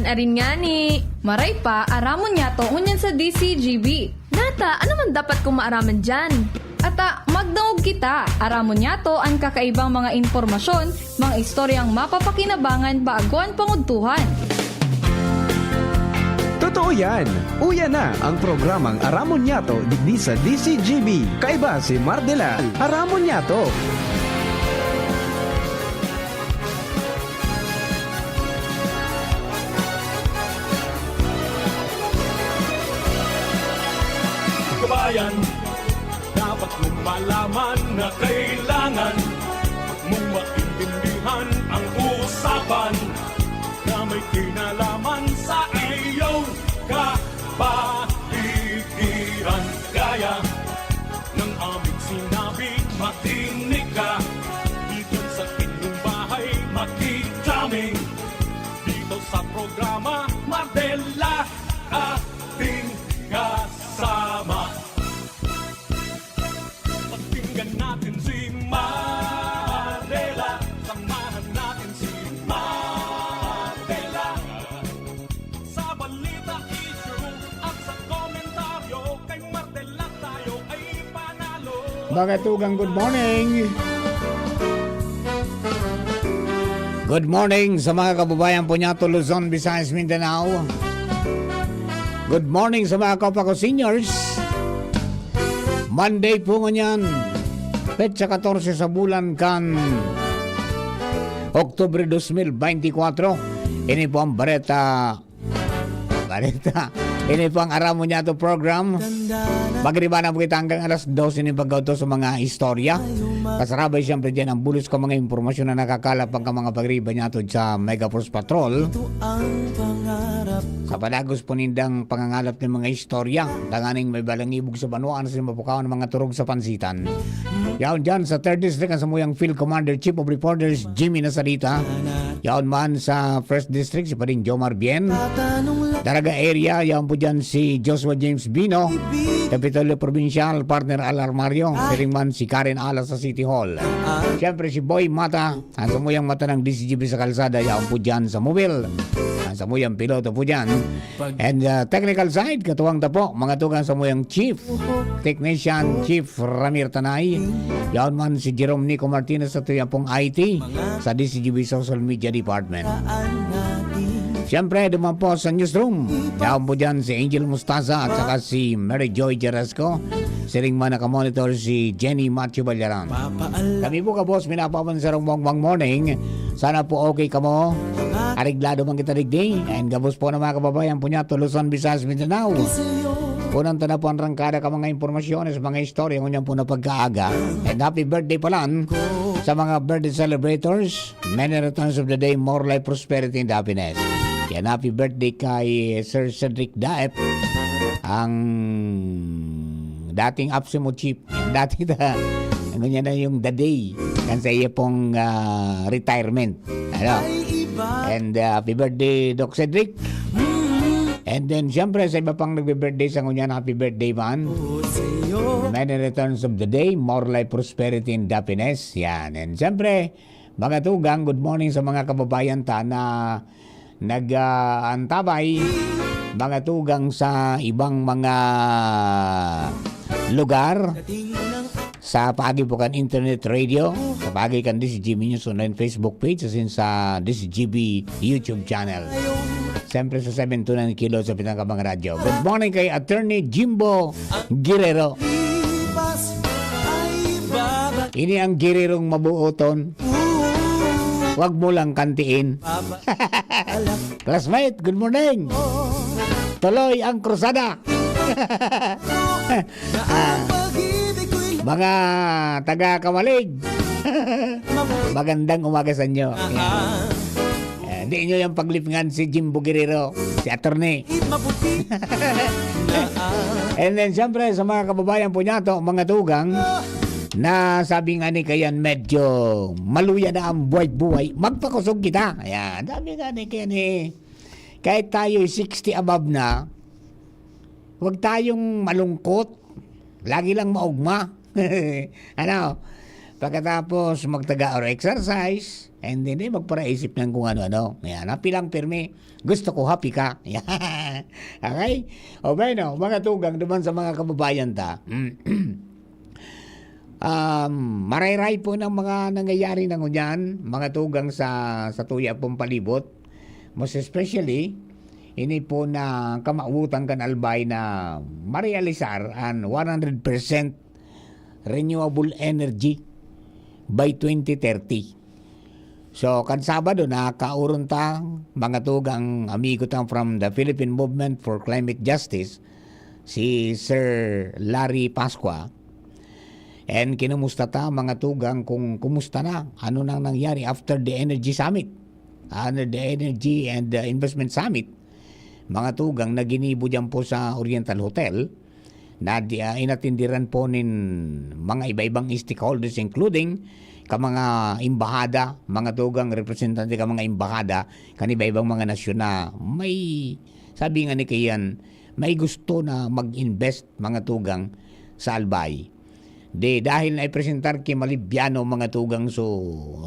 Ayan, arin nga ni. Maray pa, aramon niya to unyan sa DCGB. Nata, ano man dapat kong maaraman dyan? Ata, magdangog kita. Aramon niya to ang kakaibang mga informasyon, mga istoryang mapapakinabangan baguan panguntuhan. Totoo yan. Uya na ang programang Aramon Nyato digdi sa DCGB. Kaiba si Mardela. Aramon Nyato. Kabayan, dapat mong malaman na kailangan mong maintindihan ang usapan na may kinalaman sa iyong kapaligiran. Gaya ng aming sinabi, makinig ka. Dito sa inyong bahay, makijaming. Dito sa programa, Mardela, ating kasama. Pakinggan natin si Mardela. Samahan natin si Mardela. Sa balita, issue at sa komentaryo, kay Mardela tayo ay panalo. Bagatugang good morning. Good morning sa mga kababayan po niya, Luzon, Visayas, Mindanao. Good morning sa mga kapwa ko seniors. Monday po nganyan, petsa 14 sa bulan kan Oktubre 2024. Ini po ang Bareta. Ini po ang Aramon Nyato program. Magriba na po kita hanggang alas 12 ini pagkauto sa mga istorya. Kasarabay siyempre dyan ang bulos ko mga impormasyon na nakakalap ang mga pagriba Nyato sa Megaforce Patrol. Sa padagos po nindang pangangalap ng mga istorya. Danganing may balangibog sa banuan sa mapukawan ng mga turog sa pansitan. Yaon dyan sa 3rd District ang samuyang Field Commander Chief of Reporters Jimmy Nasarita. Yaon man sa 1st District si Pading Jomar Bien. Daraga area, yaon po dyan si Joshua James Bino. Kapitolyo Provincial, partner Al Armario. Siring man si Karen Ala sa City Hall. Siyempre si Boy Mata, ang samuyang mata ng DCGB sa kalsada, yaon po dyan sa mobile. Ang samuyang piloto po dyan. And technical side, katuwang tapo, mga tugang samuyang Chief Technician, Chief Ramir Tanay. Yaon man si Jerome Nico Martinez sa tuyang pong IT sa DCGB Social Media Department. Siyempre, duman po sa newsroom. Yaon po dyan si Angel Mustaza at saka si Mary Joy Jerasco. Siring man nakamonitor si Jenny Matthew Balyaran. Kami po ka boss, minapapan sa Rongwang Morning. Sana po okay ka mo. Ariglado man kita digdi. And gabos po na mga kababayan po niya, Luzon, Visayas, Mindanao. Unang tanda po ang rangkada ka mga impormasyones, mga istorya ngunyan po na pagkaaga. And happy birthday pala sa mga birthday celebrators. Many returns of the day, more life, prosperity, and happiness. Yan, happy birthday kay Sir Cedric Daep, ang dating Apsimo Chief. Yung dating ano niya na yung the day kan sa iya pong retirement. Ano? And happy birthday, Doc Cedric. And then, siyempre, sa iba pang nagbe-birthday sa ngunyan, happy birthday man. Many returns of the day, more life, prosperity, and happiness. Yan. And siyempre, mga tugang, good morning sa mga kababayan ta na nag-antabay. Mga tugang sa ibang mga lugar. Sa pagi po kan internet radio. Sa pagi kan DCGB News online Facebook page. Asin sa DCGB YouTube channel. Siyempre sa 729 kilo sa pinakabang radyo. Good morning kay Attorney Jimbo Guerrero. Ini ang Guerrerong mabuoton. Huwag mo lang kantiin. Classmate, good morning. Tuloy ang krusada. Mga taga-Kamalig. Magandang umaga sa inyo. Hindi nyo yung paglipngan si Jimbo Guerrero, si attorney. And then siyempre sa mga kababayan po niya to, mga tugang, na sabi nga ni kayan medyo maluya na ang buhay-buhay, magpakusog kita. Ayan, sabi nga ni kayan kahit tayo 60 above na, huwag tayong malungkot, lagi lang maugma. Ano? Pagkatapos magtaga or exercise, and then magparaisip ng kung ano-ano. Yan, happy lang pirmi. Gusto ko happy ka. Yan. Okay? O ba no, mga tugang naman sa mga kababayan ta. Marayray po ng mga nangyayari ng unyan, mga tugang sa tuya pong palibot. Most especially, ini po na kamautan kan albay na marealisar an 100% renewable energy by 2030. So, kan Sabado na kauron ta mga tugang amigo tang from the Philippine Movement for Climate Justice, si Sir Larry Pasqua. And kinumusta ta mga tugang kung kumusta na, ano nang nangyari after the Energy Summit, the Energy and the Investment Summit. Mga tugang na ginibo dyan po sa Oriental Hotel, na inatindiran po nin mga iba-ibang stakeholders including ka mga imbahada, mga tugang representante ka mga imbahada, kan iba-ibang mga nasyon na may, sabi nga ni Kayan, may gusto na mag-invest mga tugang sa Albay. Dahil na ipresentar kay Malibiano mga tugang so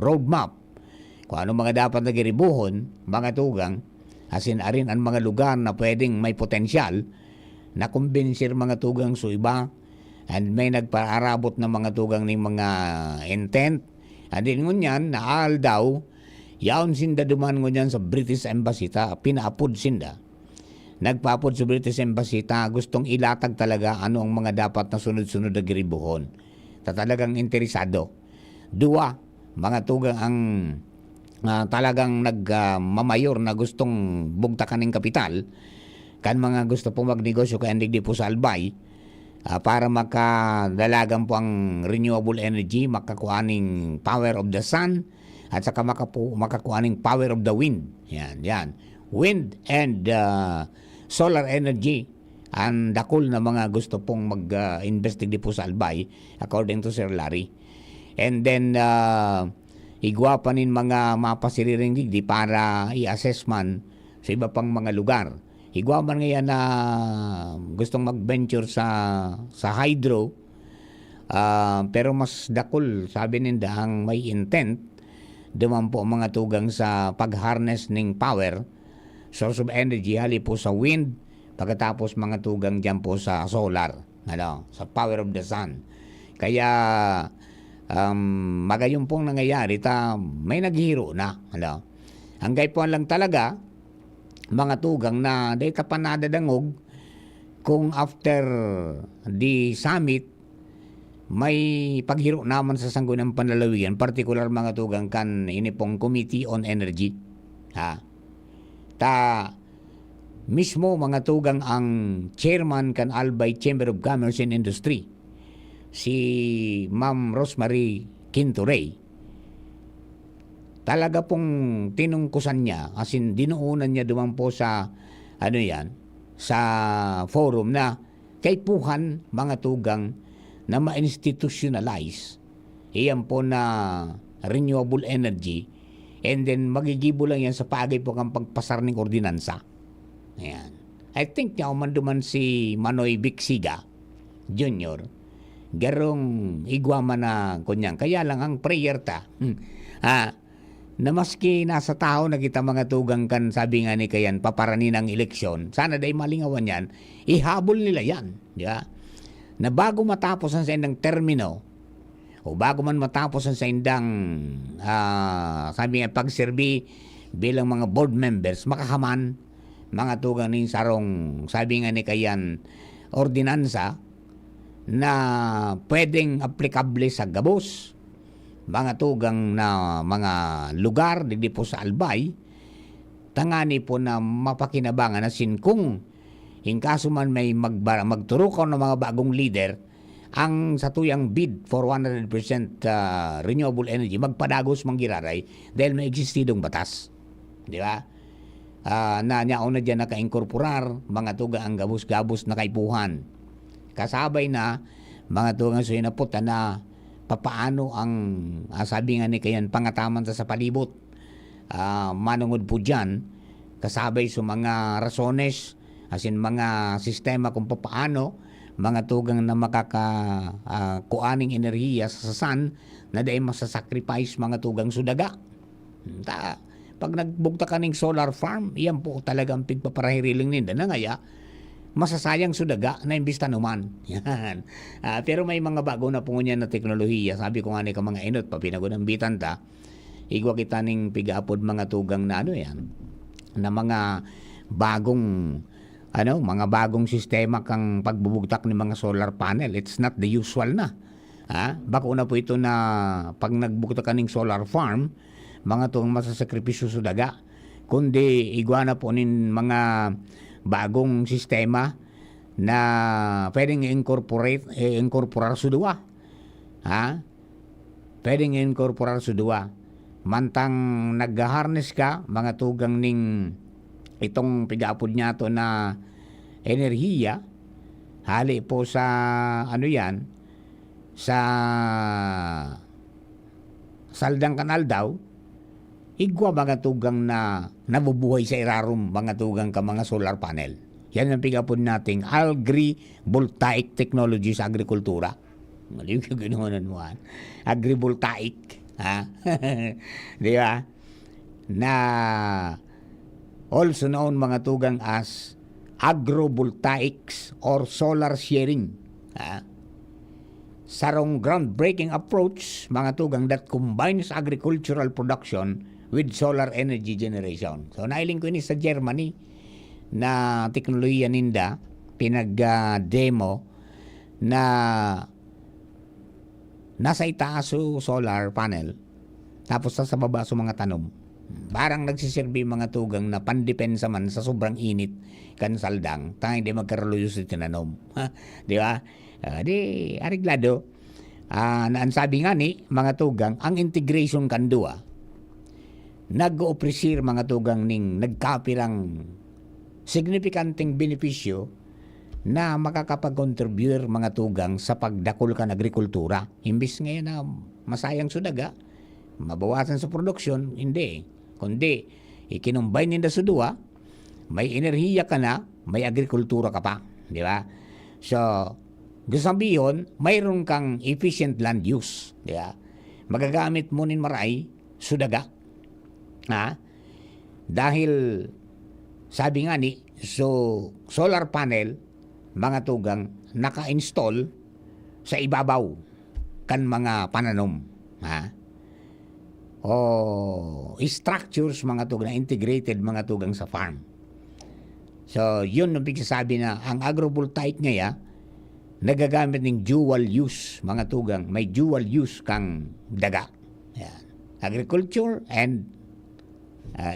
roadmap, kung ano mga dapat nagiribuhon, mga tugang, asin arin ang mga lugar na pwedeng may potensyal, na kumbensir mga tugang so iba, and may nagpaarabot ng mga tugang ng mga intent. And din ngunyan, naal daw, yaon sinda duman ngunyan sa British Embassy ta, pinaapod sinda. Nagpaapod sa British Embassy ta, gustong ilatag talaga ano ang mga dapat na sunod-sunod na giribuhon. Talagang interesado. Dua, mga tugang ang talagang nagmamayor na gustong bugtakan ng kapital, kan mga gusto pong magnegosyo kaya hindi po sa Albay, para makadalagan po ang renewable energy, makakuaning power of the sun, at saka makakuaning power of the wind. Yan. Wind and solar energy, ang dakol na mga gusto pong mag-investig po sa Albay, according to Sir Larry. And then, igwapanin mga mapasiriring digdi para i-assess man sa iba pang mga lugar. Igwaman ngayon na gustong mag-venture sa hydro, pero mas dakol, sabi ninda, ang may intent, duman po mga tugang sa pag-harness ng power, source of energy, hali po sa wind, pagkatapos mga tugang dyan po sa solar, sa power of the sun. Kaya, magayon pong nangyayari, may naghihiro na. Ang gaypuan lang talaga, mga tugang na dahil ka pa nadadangog kung after the summit may paghiro naman sa Sangguniang Panlalawigan, particular mga tugang kan inipong Committee on Energy. Mismo mga tugang ang chairman kan Albay Chamber of Commerce and Industry, si Ma'am Rosemary Quintorey, talaga pong tinungkusan niya, asin dinuunan niya duman po sa sa forum na kaipuhan mga tugang na ma-institutionalize iyan po na renewable energy, and then magigibo lang yan sa paagay po kang pagpasar ng ordinansa. Ayan. I think niya umanduman si Manoy Bixiga Jr. Garong igwama na kunyang. Kaya lang ang prayer ta. Na maski nasa tao na kita mga tugang kan, sabi nga ni Kayan, paparani ng eleksyon, sana day malingawan yan, ihabol nila yan. Diba? Na bago matapos ang sa indang termino, o bago man matapos ang sa indang, sabi nga, pagserbi bilang mga board members, makahaman, mga tugang ning sarong, sabi nga ni Kayan, ordinansa, na pwedeng aplikable sa gabos, mga tugang na mga lugar digdi po sa Albay, tangani po na mapakinabangan na kung in kaso man may magturukan ng mga bagong leader, ang satuyang bid for 100% renewable energy, magpadagos manggiraray dahil may existidong batas. Di ba? Na niyaon na dyan naka-inkorporar, mga tugang ang gabos-gabos na kaipuhan. Kasabay na, mga tugang suyo na puta na papaano ang sabi nga ni Kayan pangataman sa palibot, manungod po dyan kasabay sa mga rasones, asin mga sistema kung papaano mga tugang na kuaning enerhiya sa sun na dahil masasacrifice mga tugang sudaga. Pag nagbugta ka ng solar farm, yan po talagang pigpaparahiriling ninda na ngaya, masasayang sudaga na imbis tanuman. Yan. Pero may mga bago na po niya na teknolohiya. Sabi ko nga ni ka mga inot, papinagunambitan ta, igwa kita ning pigapod mga tugang na yan, na mga mga bagong sistema kang pagbubugtak ng mga solar panel. It's not the usual na. Bako na po ito na pag nagbugtak ka ng solar farm, mga itong masasakripisyo sa daga. Kundi igwa na po nin mga bagong sistema na pwedeng incorporar sa duwa. Pwedeng incorporar sa duwa. Mantang nag-harness ka, mga tugang ning itong pigapod niya to na enerhiya, hali po sa sa saldang kanal daw, igwa mga tugang na nabubuhay sa irarum mga tugang ka mga solar panel. Yan ang pigapod nating agri-voltaic technology sa agrikultura. Maliw ka ganoon mo. Agri-voltaic. Di ba? Na also known mga tugang as agrovoltaics or solar sharing. Sarong groundbreaking approach mga tugang that combines agricultural production with solar energy generation. So nailing ko ini sa Germany na teknolohiya ninda pinag-demo na nasa itaas solar panel tapos sa baba mga tanom. Parang nagsisilbi mga tugang na pandepensa man sa sobrang init kan saldang tanging di magkaroon sa tinanom. Di ba? Di ariglado. Naan sabi nga ni mga tugang ang integration kan duwa nag-opresir mga tugang ning nagkapirang signifikanteng benepisyo na makakapag-contribute mga tugang sa pagdakol kan agrikultura. Imbis ngayon na masayang sudaga, mabawasan sa produksyon, hindi. Kundi, ikinumbay ninda sa duwa, may enerhiya ka na, may agrikultura ka pa. Di ba? So, gusabiyon, mayroon kang efficient land use. Di ba? Magagamit mo nin maray, sudaga. Dahil, sabi nga ni, solar panel, mga tugang, naka-install sa ibabaw kan mga pananom. Structures mga tugang, integrated mga tugang sa farm. So, yun ang pagsasabi na ang agrovoltaic ngayon, nagagamit ng dual use mga tugang. May dual use kang daga. Yan. Agriculture and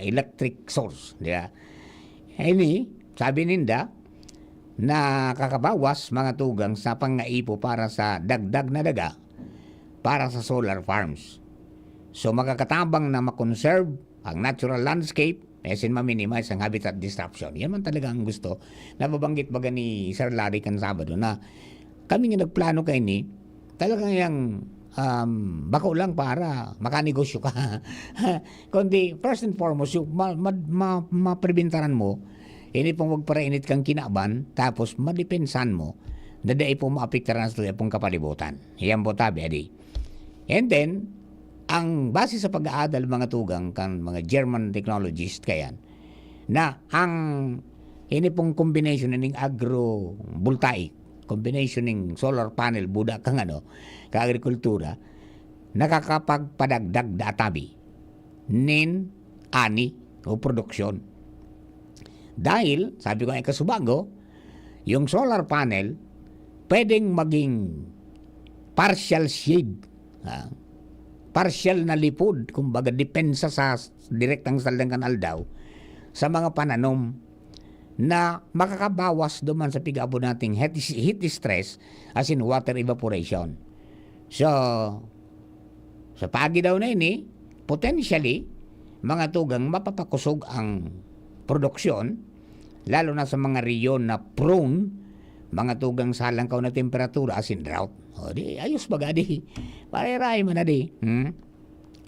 electric source. Diba? Ini, sabi ninda, na kakabawas mga tugang sa pangaipo para sa dagdag na daga para sa solar farms. So makakatabang na makonserve ang natural landscape sin ma-minimize ang habitat disruption. Yan man talaga ang gusto. Nababanggit baga ni Sir Larry kan Sabado na kami nga nagplano kay ni talagang yung bako lang para makanegosyo ka. Kundi first and foremost yung maprebentaran mo ini pong magparainit kang kinaban tapos madepensan mo na dahil po maapektaran sa pong kapalibutan. Yan po tabi, adi. And then, ang base sa pag-aadal mga tugang kan mga German technologist kayan na ang ini pong combination ng agrovoltaic, combination ng solar panel, buda kang ka-agrikultura, nakakapagpadagdag da tabi nin ani o produksyon. Dahil, sabi ko ay kasubago, yung solar panel pwedeng maging partial shade, partial na lipod, kumbaga depensa sa direktang saldang kanal daw sa mga pananom na makakabawas duman sa pigabo nating heat stress as in water evaporation. So, sa pagi daw na ini, potentially, mga tugang mapapakusog ang produksyon, lalo na sa mga riyon na prone, mga tugang sa langkaw na temperatura as in drought. O di, ayos baga di. Pare-ray man na di.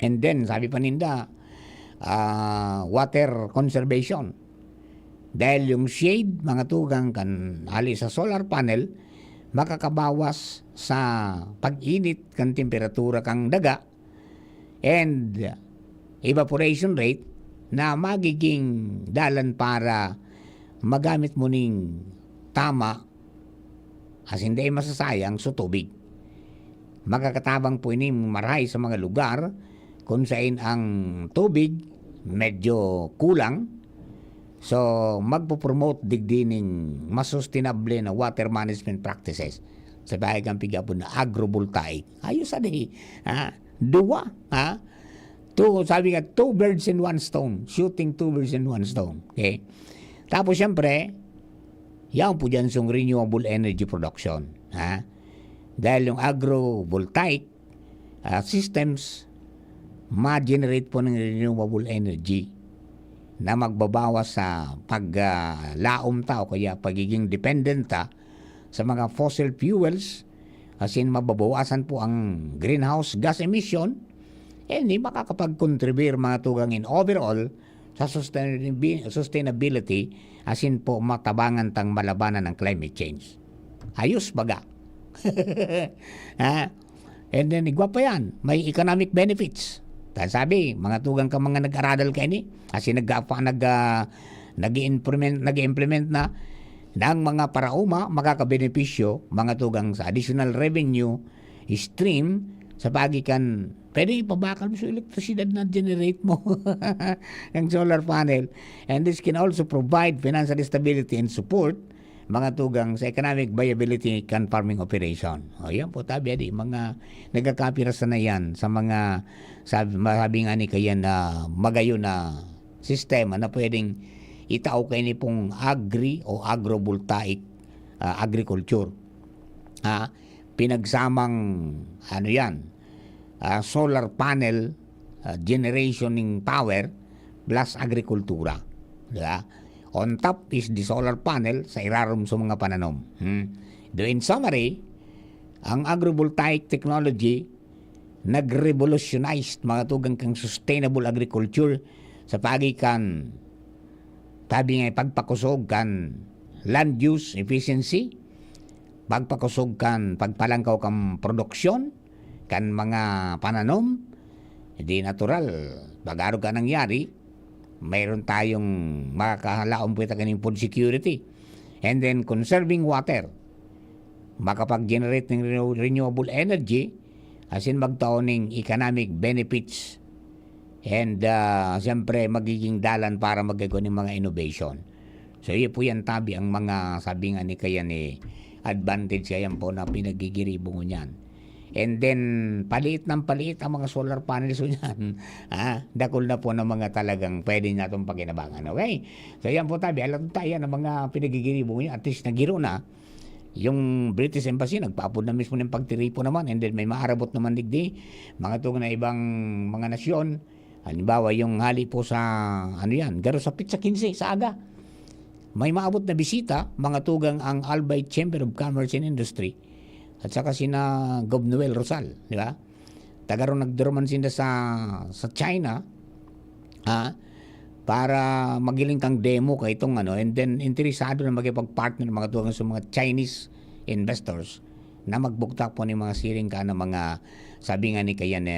And then, sabi pa ninda, water conservation. Dahil yung shade, mga tugang kan hali sa solar panel, makakabawas sa pag-init kang temperatura kang daga and evaporation rate na magiging dalan para magamit mo ning tama as hindi masasayang sa tubig. Makakatabang po ini marahay sa mga lugar kung saan ang tubig medyo kulang. So, magpo-promote digdining mas sustainable na water management practices sa bahagang pigapon na agrovoltaic. Ayos adi. Dua. Sabi nga, 2 birds in 1 stone. Shooting 2 birds in 1 stone. Okay? Tapos, siyempre, yan po dyan yung renewable energy production. Dahil yung agrovoltaic systems, ma-generate po ng renewable energy na magbabawas sa paglaom ta o kaya pagiging dependent ta sa mga fossil fuels, as in mababawasan po ang greenhouse gas emission, hindi makakapag-contribute mga tugang in overall sa sustainability, as in po matabangan tang malabanan ng climate change. Ayos baga. And then igwa pa yan, may economic benefits. Dahil sabi, mga tugang ka mga nag-aradal kayo ni, kasi nag-implement na ng mga parauma, makakabenepisyo, mga tugang sa additional revenue stream, sa pagikan, pwede ipabakal mo sa elektrisidad na generate mo ng solar panel. And this can also provide financial stability and support, mga tugang sa economic viability can farming operation. O yan po tabi, mga nagkakapirasan na yan sa mga sabi nga ni kaya na magayo na sistema na pwedeng itao kayo ni pong agri o agrovoltaic agriculture. Pinagsamang solar panel generationing power plus agrikultura. Diba? On top is the solar panel sa irarom sa mga pananom. Do in summary, ang agrovoltaic technology nag-revolutionize mga tugang kang sustainable agriculture sa pagikan tabi nga pagpakusog kan land use efficiency, pagpakusog kan pagpalangkaw kan produksyon kan mga pananom, di natural bagaro ka nangyari, mayroon tayong makakahalaon po ito kaning food security. And then, conserving water. Makapag-generate ng renewable energy, as in magtaon ng economic benefits. And, siyempre, magiging dalan para magagawa ng mga innovation. So, yun po yan tabi ang mga sabi nga ni kaya ni advantage kayan po na pinagigiribong niyan. And then, paliit ng paliit ang mga solar panels niyan. Dakol na po ng mga talagang pwede na itong pagkinabangan. Okay? So, yan po tabi. Alam tayo ng mga pinagigiribong niya. At least nagiro na. Yung British Embassy, nagpaapod na mismo ng pagtiripo naman. And then, may maarabot naman digdi. Mga itong na ibang mga nasyon. Halimbawa, yung hali po sa, garo sa Pizza 15 sa aga. May maabot na bisita, mga tugang ang Albay Chamber of Commerce and Industry. At saka sina Gov. Noel Rosal, di ba? Tagaro nagduruman sila sa China, para magiling kang demo kay itong and then interesado na magipag-partner ng mga tuwang sa mga Chinese investors na magbuktak po ng mga siring ka ng mga sabi nga ni kaya na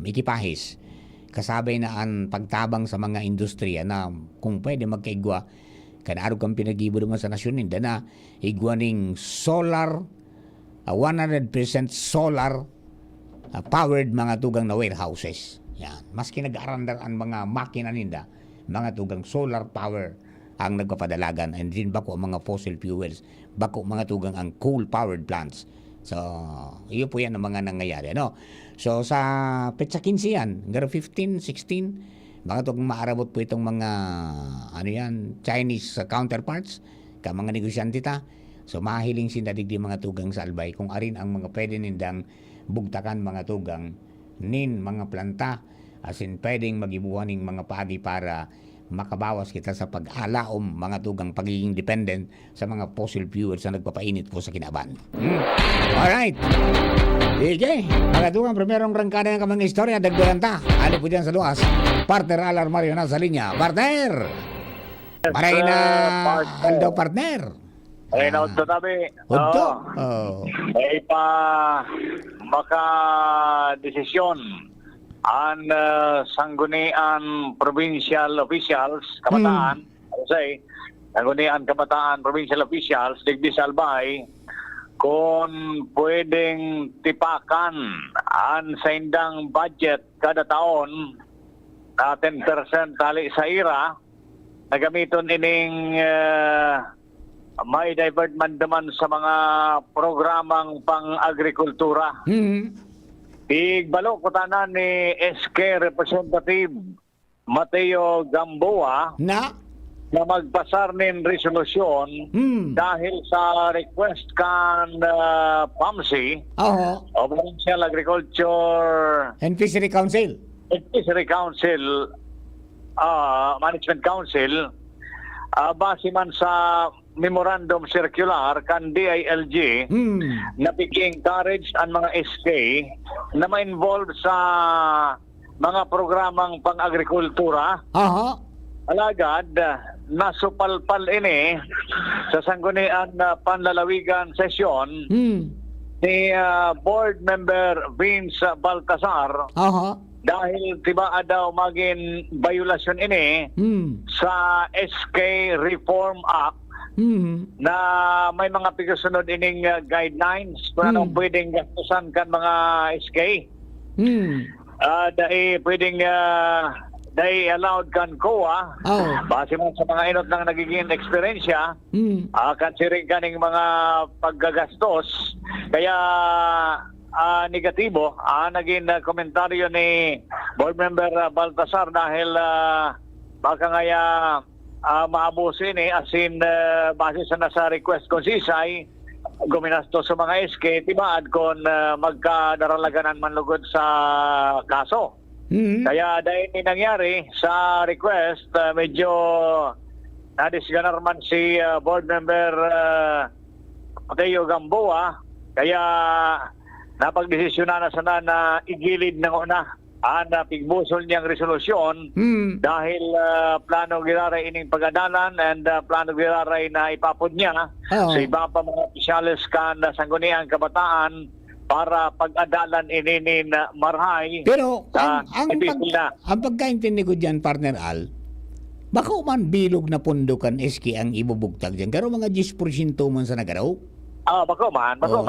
ikipahis. Kasabay na ang pagtabang sa mga industriya na kung pwede magkaigwa, kanaro kang pinagibo naman sa nasyon ninda na igwa ning solar 100% solar powered mga tugang na warehouses. Yan. Maski nag-arandar ang mga makina ninda, mga tugang solar power ang nagpapadalagan. And din bako ang mga fossil fuels, bako mga tugang ang coal-powered plants. So, iyo po yan ang mga nangyayari. So, sa Petsa 15 yan, hanggang 15, 16, mga tugang maarabot po itong mga Chinese counterparts, ka mga negosyante ta. So, mahiling sindadig mga tugang sa Albay kung arin ang mga pwede nindang bugtakan mga tugang nin mga planta as in pwedeng magibuhaning mga pagi para makabawas kita sa pag-alaom mga tugang pagiging dependent sa mga fossil fuels na nagpapainit po sa kinaban. Alright. Sige. Mga tugang, primerong rangkada ng kamang istorya, dagdagan ta. Ano po dyan sa luwas? Partner Alar Mario na sa linya. Partner! Maray na Aldo, partner. Ay, naudto tabi. Udto. Oo. Oh. Ay pa maka desisyon ang sanggunian provincial officials, kabataan, say, sanggunian kabataan provincial officials, digdi sa Albay, kung pwedeng tipakan ang sa indang budget kada taon na 10% tali sa IRA, na gamiton ining may divert man naman sa mga programang pang-agrikultura. Igbalo ko tanan ni SK Representative Mateo Gamboa Na? na magpasar nin resolusyon dahil sa request kan PAMSI Oo. o Provincial Agriculture And Fishery Council. Advisory Council, Management Council, base man sa Memorandum Circular kan DILG na pag-encourage ang mga SK na ma-involve sa mga programang pang-agrikultura. Aha. Alagad, nasupalpal ini sa sanggunian na panlalawigan sesyon ni Board Member Vince Baltasar Aha. dahil tiba daw maging violasyon ini sa SK Reform Act na may mga pagkasunod ining guidelines kung anong pwedeng gastusan kan mga SK. Dahil pwedeng dahil allowed kan COA, Oh. base man sa mga inot ng nagiging eksperyensya, considering kaning mga paggagastos, kaya negatibo naging komentaryo ni Board Member Baltasar dahil baka ngaya maabusin as in base sa nasa request kung sisay guminasto sa mga SK tibaad kung magkadaralaganan man lugod sa kaso. Kaya dahil ni nangyari sa request medyo nadisganar man si Board Member Mateo Gamboa, kaya napagdesisyonan na sana na igilid ng una ang pigbusol niyang resolusyon dahil plano giraray ining pag-adalan and plano giraray na ipapod niya Oo. sa iba pa mga opisyalis kan sangguniang kabataan para pag-adalan ininin marhay. Pero sa ang epipil na. ang pagkaintindi ko dyan, partner Al, baka man bilog na pundukan SK ang ibubugtag dyan. Garo mga 10% man sa nagaraw. Bako man. So,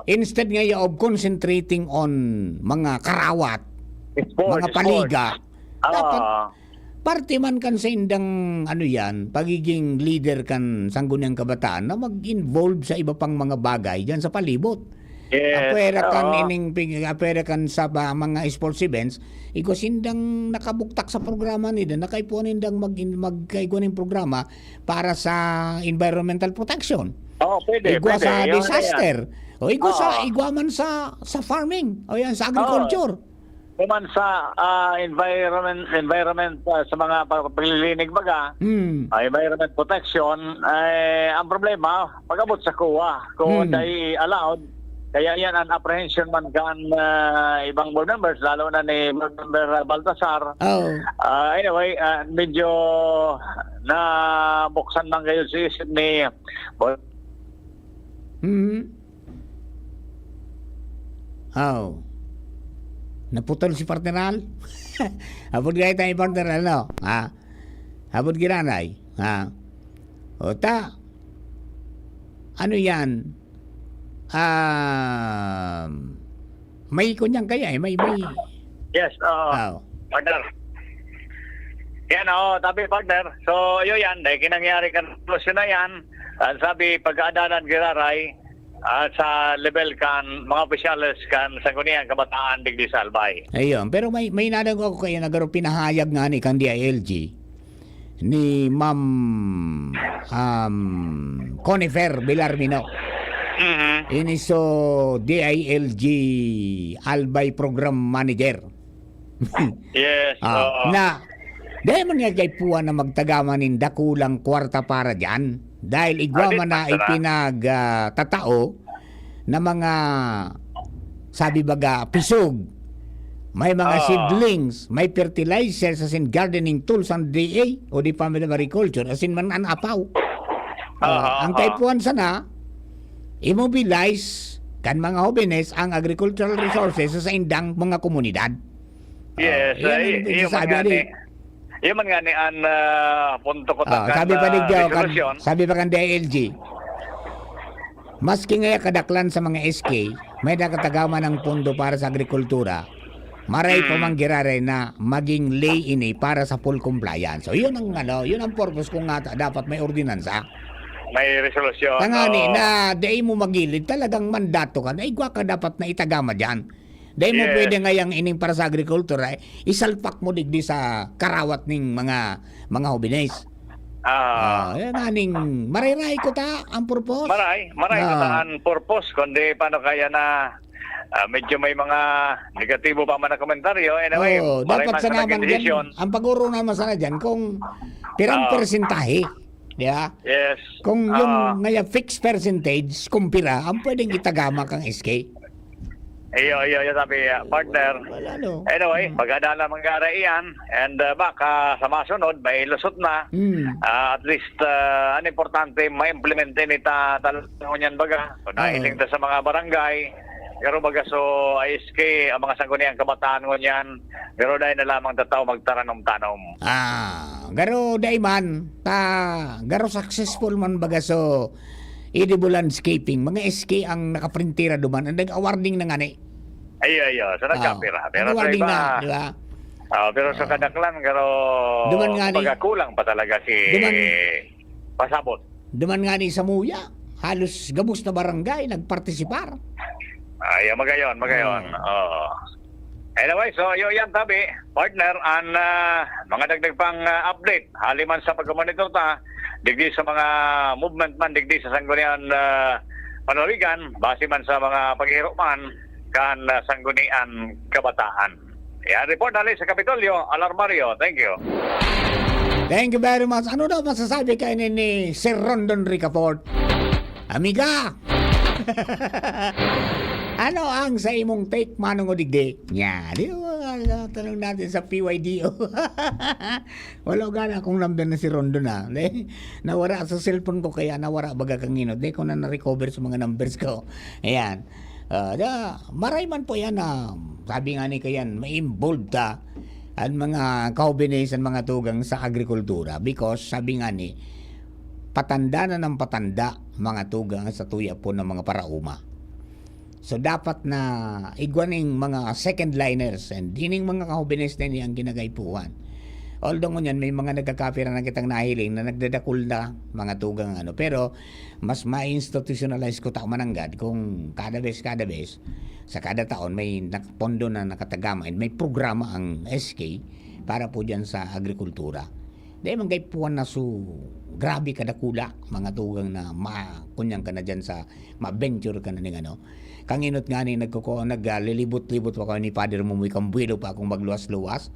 Instead nga of concentrating on mga karawat, mga paliga, dapat parte man kan sa indang pagiging leader kan sangguniang kabataan na mag-involve sa iba pang mga bagay dyan sa palibot. yes. Apera kan sa mga sports events, sindang nakabuktak sa programa nila, nakaipuan nindang magkaiguan ng programa para sa environmental protection. Pwede. Igwa sa Yun, disaster. O igwa man sa farming. O yan, sa agriculture. Kuman sa environment sa mga paglilinig baga, environment protection, ang problema, pag-abot sa COA, kung dahil allowed, kaya yan ang apprehension man kan ibang board members, lalo na ni board member Baltasar. Oh. Anyway, medyo nabuksan lang kayo sa isip ni board. Oh. Naputol si partneral. Hapon gaya tayo partneral, no? Ha? Hapon giranay. Ha? O ta. Ano yan? May kunyang kaya eh. May. Yes, Oh. partner. Yan tabi partner. So, yun yan. Dahil kinangyari kan resolusyon na yan. Sabi, pag-aadalan giraray sa level kan mga opisyalis kan sangguniang kabataan digdi sa Albay. Ayun. Pero may nalang ako kaya nagaro pinahayag nga ni kan DILG ni Ma'am Conifer Belarmino. Ini so DILG Albay Program Manager. Yes. Na dahil man nga kay puwan na magtagaman ng dakulang kwarta para dyan. Dahil igwa man na ipinagtatao na mga sabi baga pisog, may mga seedlings, may fertilizers as in gardening tools ang DA o Department of Agriculture as in man ang apaw. Ang type 1 sana, immobilize kan mga jóvenes ang agricultural resources sa indang mga komunidad. Yes, yan ang iyo man sinasabi nga ni. ni. Iyo man nga ni ang punto ko Sabi pa ni Joe, resolution. sabi pa kan DLG, maski nga kadaklan sa mga SK, may nakatagaman ng pondo para sa agrikultura, maray pa manggirare na maging lay ini para sa full compliance. So yun ang yun ang purpose kung nga dapat may ordinansa. May resolution. Tangani oo. na day mo magilid, talagang mandato ka, na igwa ka dapat na itagama dyan. Day mo Yes. pwede ngayang ining para sa agrikultura, isalpak mo digdi sa karawat ning mga jóvenes. Yan aning mariray ko ta ang purpose. Maray ko taan purpose kundi paano kaya na medyo may mga negatibo pa man na komentaryo. Anyway, Oo, maray dapat man sa sa naman naging desisyon. dyan, ang pag-uro naman sana dyan, kung pirang persentahe, di ba? Yes. Kung yung ngaya fixed percentage, kung pira, ang pwedeng itagama kang SK. Iyo, sabi, partner. Wala no. Anyway, pag-adala mangyari iyan, and baka sa masunod, may lusot na. At least, ang importante, ma-implemente ni talagang yan baga. So, nahiling ta sa mga barangay, pero baga so ISK, ang mga sangguniang kabataan ngunyan, pero dahil na lamang tataw magtaranom-tanom. Garo daiman, garo successful man baga so, edible landscaping, mga SK ang nakaprintira duman, ang nag-awarding na nga ni. Iyo, sa nagkapira. Pero sa awarding iba, na, di ba? pero sa kadaklan, pero Duman nga ni. kulang pa talaga si pasabot. Duman nga ni sa Muya, halos gabos na barangay, nagpartisipar. Ay, magayon. Oo. Anyway, so yan tabi, partner, ang mga dagdag pang update. Haliman sa pagmonitor ta, digdi sa mga movement man, digdi sa sanggunian panaligan, base man sa mga paghihirap man, kan sanggunian kabataan. Yan, report natin sa Kapitolyo, Alarmario. Thank you. Thank you very much. Ano daw masasabi kayo ni Sir Rondon Ricafort? Amiga! Ano ang sa imong take manong odigde? Nya, di ba? Tanong natin sa PYDO. Wala gana akong number na si Rondon na. Nawara sa cellphone ko kaya nawara baga kang inod. Di ko na na-recover sa mga numbers ko. Ayan. Maray man po yan na sabi nga ni kayan, may involved ta ang mga kaubines ang mga tugang sa agrikultura because sabi nga ni patanda na ng patanda mga tugang sa tuya po ng mga parauma. So dapat na igwaning mga second liners and dining mga kahubines na niyang ginagaypuan. Although ngunyan may mga nagkakapira na kitang nahiling na nagdadakul na mga tugang pero mas ma-institutionalize ko ta mananggad kung kada bes sa kada taon may pondo na nakatagama and may programa ang SK para po dyan sa agrikultura. Dahil mga gaypuan na grabe kadakula mga tugang na kunyang ka na dyan sa ma-venture ka na ning Kang inot nga ni naglilibot-libot pa ni Father Mumuy Cambuelo pa akong magluwas-luwas.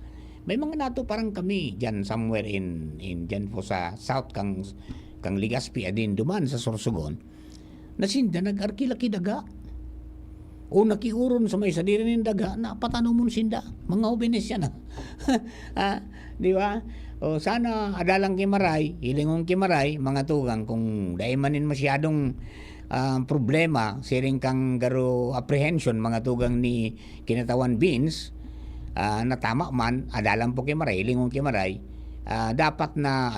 May mga nato parang kami dyan somewhere in dyan po sa South kang Ligaspi adin duman sa Sorsogon. Nasinda nag-arkilaki daga. O nakiuron sa may sadiri ng daga na patano mo sinda. Mga obenes yan di ba? O sana adalang kimaray, hilingon kimaray, mga tugang kung daimanin masyadong problema, siring kang garo apprehension, mga tugang ni Kinatawan Beans, na tama man, adalang po kimaray, hilingon kimaray, dapat na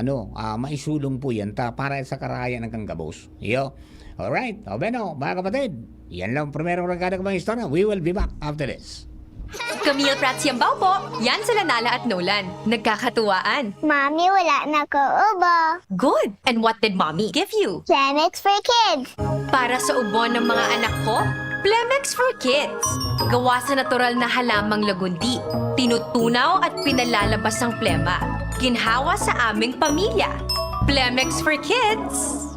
maisulong po yan para sa karayan ng kang gabos. Alright, o beno, mga kapatid, yan lang primerong ragada ko mga istorya. We will be back after this. Camille Prats Yambao po. Yan sila Nala at Nolan. Nagkakatuwaan. Mommy, wala na ko ubo. Good. And what did Mommy give you? Plemex for kids. Para sa ubo ng mga anak ko, Plemex for Kids. Gawa sa natural na halamang lagundi. Tinutunaw at pinalalabas ang plema. Ginhawa sa aming pamilya. Plemex for Kids.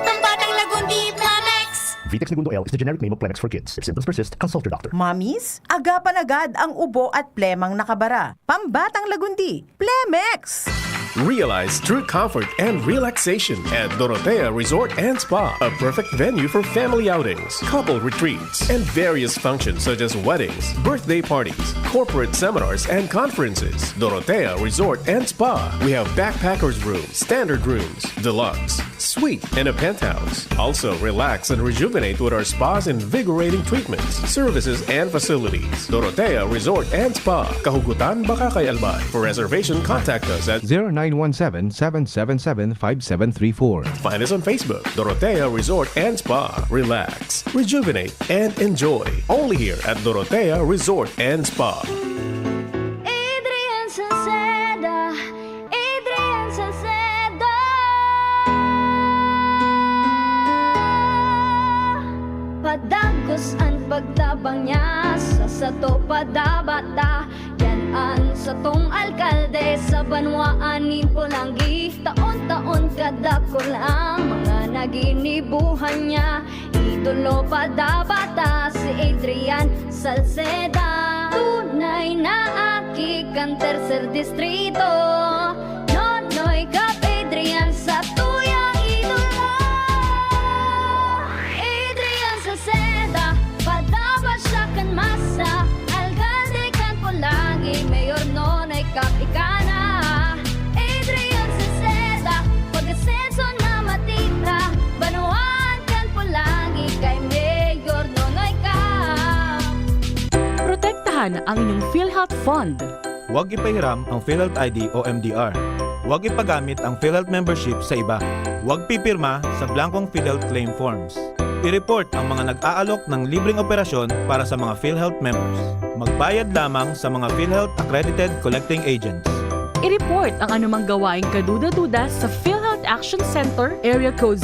Pambatang lagundi, Plemex! Vitex Segundo L is the generic name of Plemex for kids. If symptoms persist, consult your doctor. Mommies, agapan agad ang ubo at plemang nakabara. Pambatang lagundi, Plemex! Realize true comfort and relaxation at Dorotea Resort and Spa, a perfect venue for family outings, couple retreats, and various functions such as weddings, birthday parties, corporate seminars, and conferences. Dorotea Resort and Spa. We have backpackers rooms, standard rooms, deluxe, suite, and a penthouse. Also, relax and rejuvenate with our spa's invigorating treatments, services, and facilities. Dorotea Resort and Spa, Kahugutan, Bakakay, Albay. For reservation, contact us at 0917-777-5734. Find us on Facebook, Dorotea Resort and Spa. Relax, rejuvenate, and enjoy. Only here at Dorotea Resort and Spa. Adrian Salceda, Adrian Salceda. Padagos ang pagtabang niya sa sato padabata. Yan ang satong alkalde sa banwaan ni Pulangi. Taon-taon kada ko lang mga naginibuhan niya. Idolo padabata si Adrian Salceda. Tunay na aki kang tercer distrito. Nonoy ka Adrian sa tuyang idolo. Adrian Salceda, padaba siya kan masa. Alcalde kan Pulangi, mayor nonoy kapikana. Adrian Salceda, pag-asenso na matitra. Banuan kan Pulangi, kay mayor nonoy ka. Protektahan ang inyong PhilHealth Fund. Huwag ipahiram ang PhilHealth ID o MDR. Huwag ipagamit ang PhilHealth membership sa iba. Huwag pipirma sa blankong PhilHealth claim forms. I-report ang mga nag-aalok ng libreng operasyon para sa mga PhilHealth members. Magbayad lamang sa mga PhilHealth accredited collecting agents. I-report ang anumang gawaing kaduda-duda sa PhilHealth Action Center, Area Code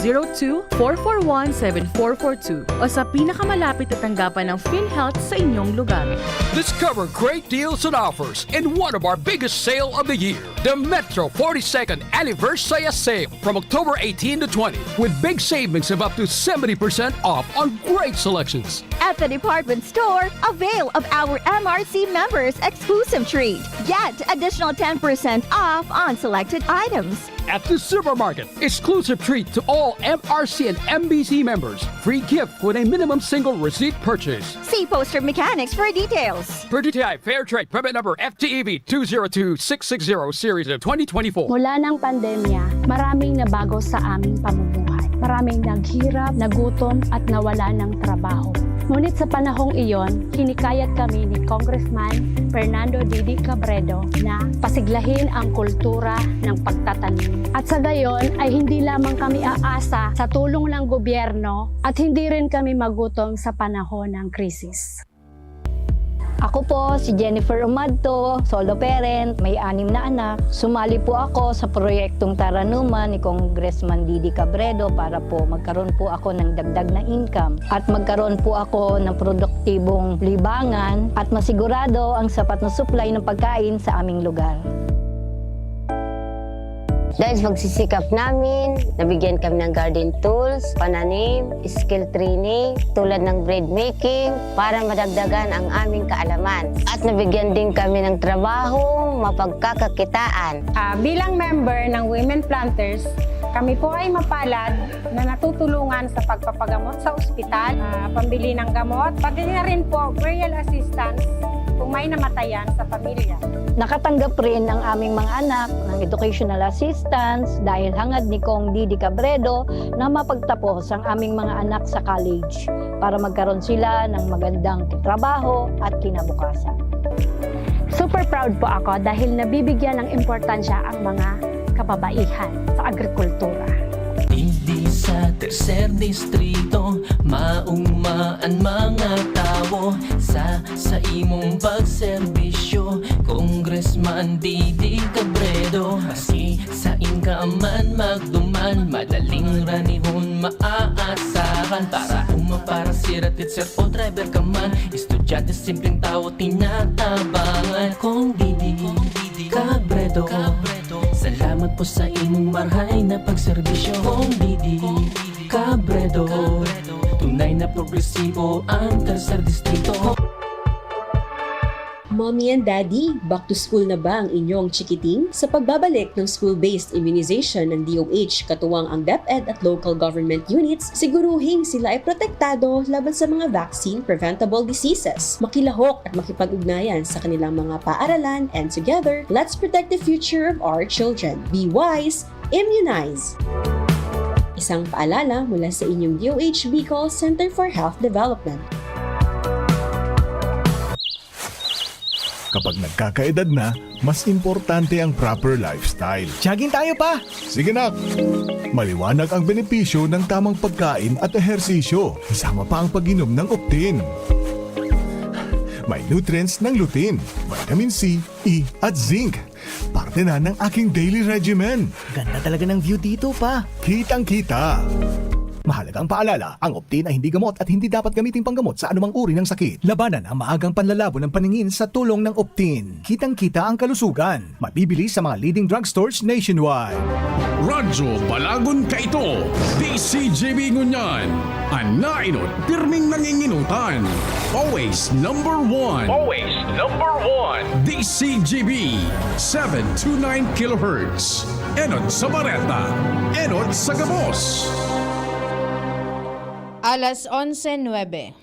02-441-7442 o sa pinakamalapit na tanggapan ng PhilHealth sa inyong lugar. Discover great deals and offers in one of our biggest sale of the year, the Metro 42nd Anniversary Sale from October 18 to 20, with big savings of up to 70% off on great selections. At the department store, avail of our MRC members exclusive treat. Get additional 10% off on selected items. At the supermarket, exclusive treat to all MRC and MBC members. Free gift with a minimum single receipt purchase. See Poster Mechanics for details. Per DTI Fair Trade Permit Number FTEB 202660 Series of 2024. Mula ng pandemya, maraming nabago sa aming pamumuhay. Maraming naghirap, nagutom at nawala ng trabaho. Ngunit sa panahong iyon, hinikayat kami ni Congressman Fernando Didi Cabredo na pasiglahin ang kultura ng pagtatanim. At sa gayon ay hindi lamang kami aasa sa tulong ng gobyerno at hindi rin kami magutom sa panahon ng krisis. Ako po si Jennifer Umadto, solo parent, may 6 na anak. Sumali po ako sa proyektong Taranuma ni Congressman Didi Cabredo para po magkaroon po ako ng dagdag na income at magkaroon po ako ng produktibong libangan at masigurado ang sapat na supply ng pagkain sa aming lugar. Dahil sa pagsisikap namin, nabigyan kami ng garden tools, pananim, skill training, tulad ng bread making, para madagdagan ang aming kaalaman. At nabigyan din kami ng trabaho, mapagkakakitaan. Bilang member ng Women Planters, kami po ay mapalad na natutulungan sa pagpapagamot sa ospital, pambili ng gamot, pati na rin po burial assistance kung may namatayan sa pamilya. Nakatanggap rin ang aming mga anak ng educational assistance dahil hangad ni Kong Didi Cabredo na mapagtapos ang aming mga anak sa college para magkaroon sila ng magandang trabaho at kinabukasan. Super proud po ako dahil nabibigyan ng importansya ang mga kababaihan sa agrikultura. Hindi sa tercer distrito, maungmaan mga tao sa imong pagserbisyo, Congressman Didi Cabredo. Kasi sa inkaman magduman, madaling ranihon maaasahan. Para para siratit sir o driver ka man, estudyante simpleng tao tinatabangan. Kung Didi Cabredo, salamat po sa imong marhay na pagserbisyo. Kung Didi Cabredo, tunay na progresibo ang tercer distrito. Mommy and Daddy, back to school na ba ang inyong chikiting? Sa pagbabalik ng school-based immunization ng DOH, katuwang ang DepEd at local government units, siguruhing sila ay protektado laban sa mga vaccine-preventable diseases. Makilahok at makipag-ugnayan sa kanilang mga paaralan, and together, let's protect the future of our children. Be wise, immunize! Isang paalala mula sa inyong DOH Bicol Center for Health Development. Kapag nagkakaedad na, mas importante ang proper lifestyle. Jogging tayo pa! Sige nak! Maliwanag ang benepisyo ng tamang pagkain at ehersisyo. Kasama pa ang pag-inom ng Optin. May nutrients ng lutein, vitamin C, E at zinc. Parte na ng aking daily regimen. Ganda talaga ng view dito pa. Kitang-kita. Mahalagang paalala, ang Optin ay hindi gamot at hindi dapat gamiting panggamot sa anumang uri ng sakit. Labanan ang maagang panlalabo ng paningin sa tulong ng Optin. Kitang-kita ang kalusugan. Mabibili sa mga leading drugstores nationwide. Radyo Balagon ka ito, DCGB Ngunyan. Anainot, pirming nanginginutan. Always number one. Always number one. DCGB, 729 kHz. Enot sa Bareta, Enot sa Gabos. Alas 11:09.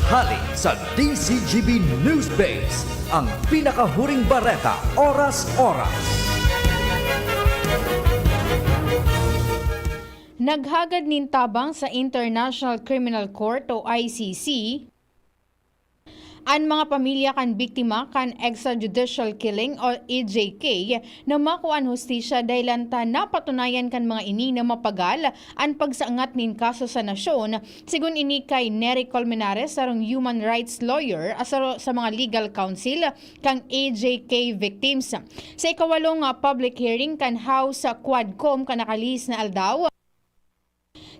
Hali sa DCGB News Base, ang pinakahuring bareta oras-oras. Naghagad nin tabang sa International Criminal Court o ICC ang mga pamilya kan biktima kan extrajudicial killing o EJK na makuan hustisya dahil ta napatunayan kan mga ini na mapagal ang pagsaangat nin kaso sa nasyon, sigun ini kay Nery Colmenares sarong human rights lawyer asaro sa mga legal counsel kang EJK victims. Sa ikawalong public hearing kan House Quadcom kan nakalis na aldaw,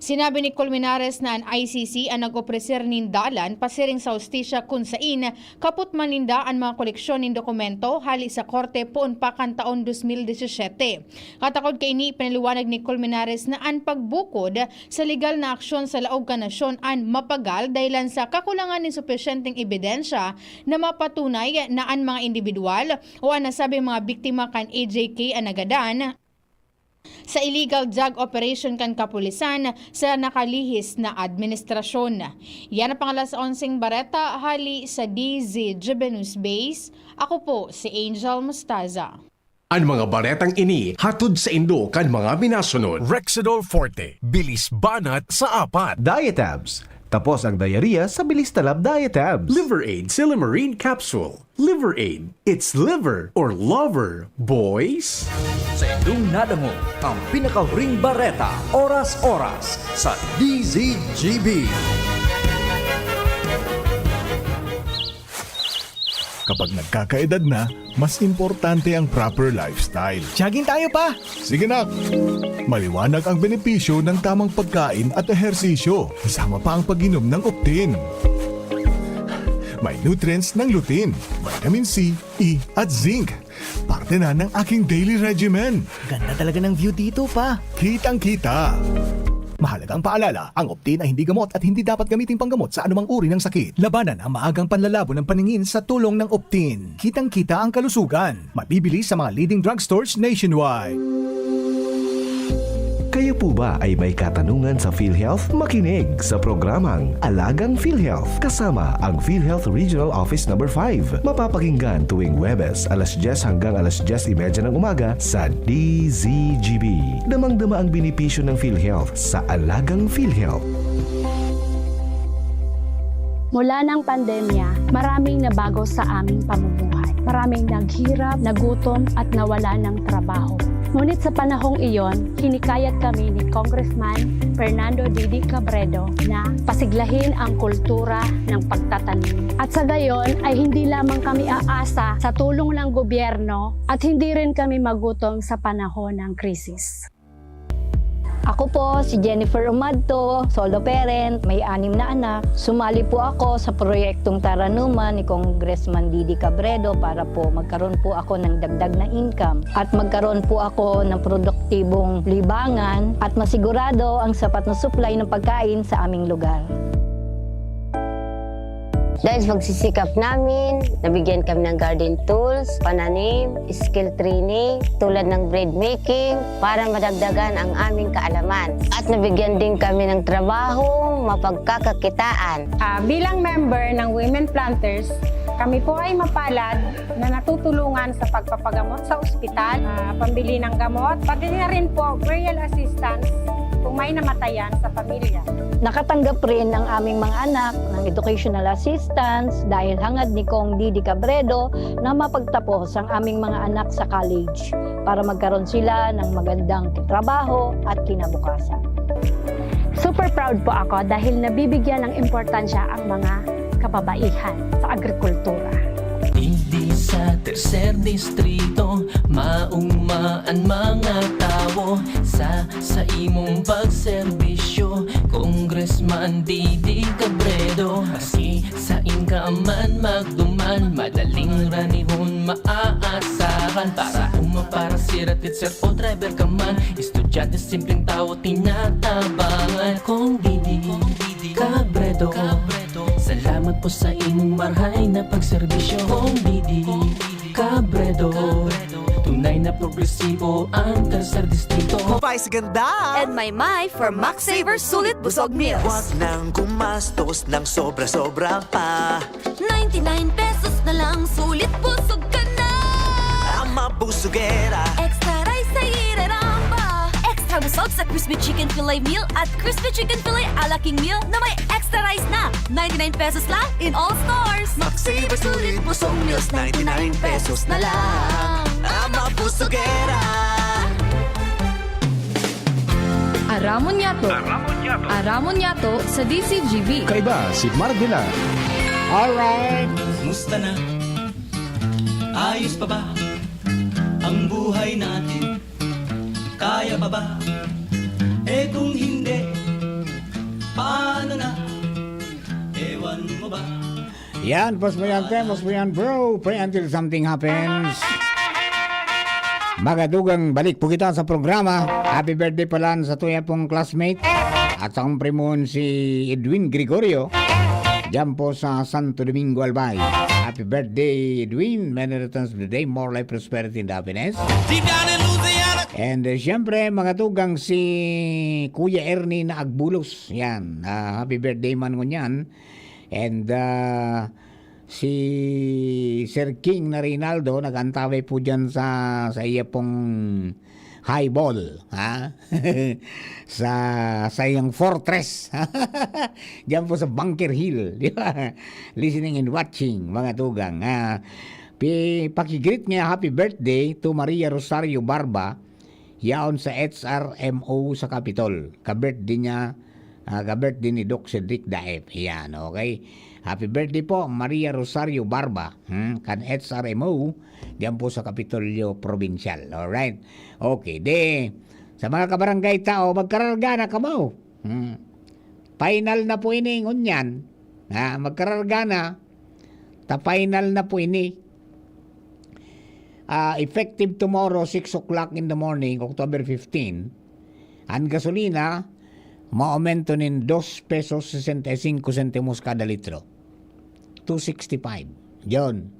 sinabi ni Colmenares na ang ICC ang nag-opreser nin dalan pasiring sa hustisya kung sain kaput maninda ang mga koleksyon nin dokumento hali sa korte poon pa kan taon 2017. Katakod kay ini pinaliwanag ni Colmenares na ang pagbukod sa legal na aksyon sa laog ka nasyon ang mapagal dahilan sa kakulangan ni supesyenteng ebidensya na mapatunay na ang mga individual o ang nasabi mga biktima kan EJK ang nagadan sa illegal drug operation kan kapulisan sa nakalihis na administrasyon. Yan ang pangalas 11 Bareta, hali sa DZGB News Base. Ako po si Angel Mustaza. Ang mga baretang ini hatod sa Indo kan mga binasunod. Rexidol Forte, bilis banat sa apat. Diatabs. Tapos ang diarrhea sa bilis talab Diatabs. Liver Aid Silymarin Capsule. Liver Aid. It's liver or lover, boys. Sa indong nadango, ang pinakahuring bareta oras-oras sa DZGB. Kapag nagkakaedad na, mas importante ang proper lifestyle. Jogging tayo pa! Sige nak! Maliwanag ang benepisyo ng tamang pagkain at ehersisyo. Kasama pa ang pag-inom ng Optin. May nutrients ng lutein, vitamin C, E at zinc. Parte na ng aking daily regimen. Ganda talaga ng view dito pa. Kitang-kita. Mahalagang paalala, ang Optin ay hindi gamot at hindi dapat gamiting panggamot sa anumang uri ng sakit. Labanan ang maagang panlalabo ng paningin sa tulong ng Optin. Kitang-kita ang kalusugan. Mabibili sa mga leading drugstores nationwide. Kayo po ba ay may katanungan sa PhilHealth? Makinig sa programang Alagang PhilHealth kasama ang PhilHealth Regional Office No. 5. Mapapakinggan tuwing Huwebes alas 10 hanggang alas 10:30 ng umaga sa DZGB. Damang-dama ang benepisyo ng PhilHealth sa Alagang PhilHealth. Mula ng pandemya, maraming nabago sa aming pamumuhay. Maraming naghirap, nagutom at nawala ng trabaho. Ngunit sa panahong iyon, hinikayat kami ni Congressman Fernando Didi Cabredo na pasiglahin ang kultura ng pagtatanim. At sa gayon ay hindi lamang kami aasa sa tulong ng gobyerno at hindi rin kami magutom sa panahon ng krisis. Ako po si Jennifer Umadto, solo parent, may 6 na anak. Sumali po ako sa proyektong Taranuman ni Congressman Didi Cabredo para po magkaroon po ako ng dagdag na income at magkaroon po ako ng produktibong libangan at masigurado ang sapat na supply ng pagkain sa aming lugar. Dahil sa pagsisikap namin, nabigyan kami ng garden tools, pananim, skill training, tulad ng bread making, para madagdagan ang aming kaalaman. At nabigyan din kami ng trabaho, mapagkakakitaan. Bilang member ng Women Planters, kami po ay mapalad na natutulungan sa pagpapagamot sa ospital, pambili ng gamot, pati na rin po burial assistance kung may namatayan sa pamilya. Nakatanggap rin ang aming mga anak ng educational assistance dahil hangad ni Kong Didi Cabredo na mapagtapos ang aming mga anak sa college para magkaroon sila ng magandang trabaho at kinabukasan. Super proud po ako dahil nabibigyan ng importansya ang mga kababaihan sa agrikultura. Hindi sa tercer distrito, maungmaan mga tao sa imong pagserbisyo, Congressman Didi Cabredo. Maski sa inka man magduman, madaling ranihon maaasahan. Para para sirat sir o driver ka man, estudyante simpleng tao tinatabangan. Kung Didi Cabredo, salamat po sa imong marhay na pagserbisyo. Kung Didi Cabredo, tunay na progresibo ang tercer distrito. Kupay sa ganda And my for Max Saver Sulit Busog Meals. Huwag nang gumastos ng sobra-sobra pa. 99 pesos na lang, sulit busog ka na. Ang mabusugera, Extra rice sa ireramba. Extra busog sa Crispy Chicken Filet Meal at Crispy Chicken Filet Ala King Meal na may extra rice na. 99 pesos lang in all stores. Max Saver Sulit Busog Meals, 99 pesos na lang. Ang mabusugera. Aramon Yato. Aramon Yato sa DCGB. Kaiba si Mardila. Alright. Musta na? Ayos pa ba ang buhay natin? Kaya pa ba? Eh kung hindi, paano na? Ewan mo ba? Yan, pos mo yan, bro. Pray until something happens. Magadugang balik po kita sa programa. Happy birthday pala sa tuya pong classmate. At sa kumpre mo si Edwin Gregorio. Diyan po sa Santo Domingo, Albay. Happy birthday, Edwin. Many returns of the day. More life, prosperity, and happiness. And siyempre, mga tugang si Kuya Ernie na Agbulos. Yan. Happy birthday man ko yan. And si Sir King na Rinaldo nag-antaway po dyan sa iya pong highball, ha? sa iyang fortress. Diyan po sa Bunker Hill, di ba? Listening and watching, mga tugang. Pakigreet niya happy birthday to Maria Rosario Barba, yaon sa HRMO sa Capitol. Ka-birthday niya, ka-birthday ni Doc Cedric Daep. Yan, okay? Happy birthday po, Maria Rosario Barba, kan HRMO, diyan po sa Kapitolyo Provincial. Alright? Okay, sa mga kabarangay tao, magkararga na kamo. Final na po ini, ngunyan. Magkararga na, final na po ini. Effective tomorrow, 6 o'clock in the morning, October 15, ang gasolina, ma-aumento nin 2 pesos 65 centimos kada litro. 265. Yon.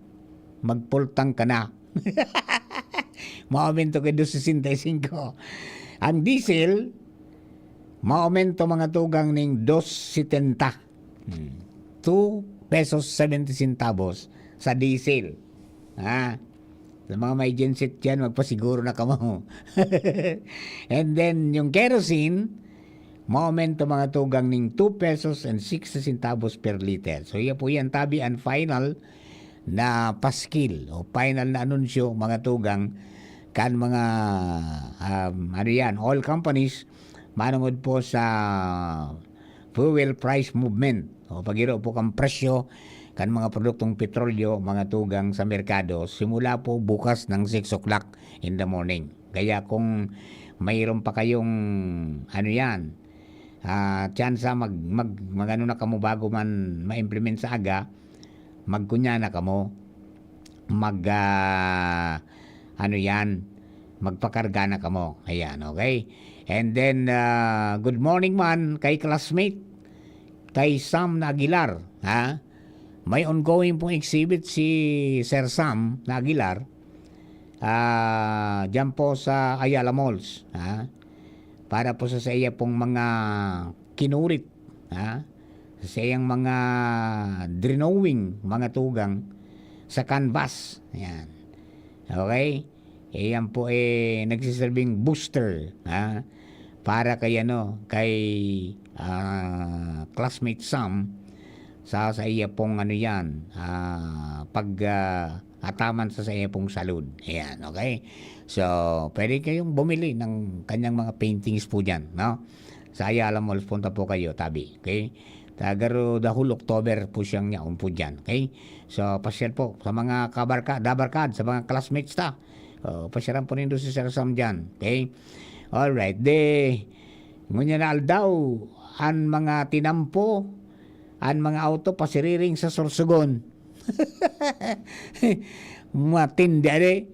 Magpultang ka na. Ma-aumento kay 265. Ang diesel, ma-aumento mga tugang ning 270. 2 pesos 70 centavos sa diesel. Sa mga may genset dyan, magpasiguro na kamo. And then, yung kerosene, ma-aumento mga tugang ning 2 pesos and 60 centavos per liter. So, yan po yan, tabi ang final na paskil o final na anunsyo, mga tugang, kan mga, oil companies, manungod po sa fuel price movement. O pagiro po kang presyo, kan mga produktong petrolyo, mga tugang sa merkado, simula po bukas ng 6 o'clock in the morning. Kaya kung mayroon pa kayong, tsansa magano na kamo bago man ma-implement sa aga, magkunya na kamo, magpakarga na kamo. Ayan, okay? And then, good morning man kay classmate, kay Sam na Aguilar, may ongoing pong exhibit si Sir Sam na Aguilar dyan po sa Ayala Malls. Para po sa iya pong mga kinurit. Sa iyang mga drawing, mga tugang sa canvas. Ayan. Okay? Iyan po nagsiserving booster para kay classmate Sam sa iya pong ataman sa iya pong salud. Ayan, okay? So, pwede kayong bumili ng kanyang mga paintings po dyan, no? Sa Ayala Malls, punta po kayo, tabi, okay? Tagaro dahul October po siyang yaon po dyan, okay? So, pasyal po sa mga dabarkad, sa mga classmates ta. Pasyaran po rin doon si Sir Sam dyan, okay? Alright, ngunya na aldaw, ang mga tinampo, ang mga auto pasiriring sa Sorsogon. Matindi,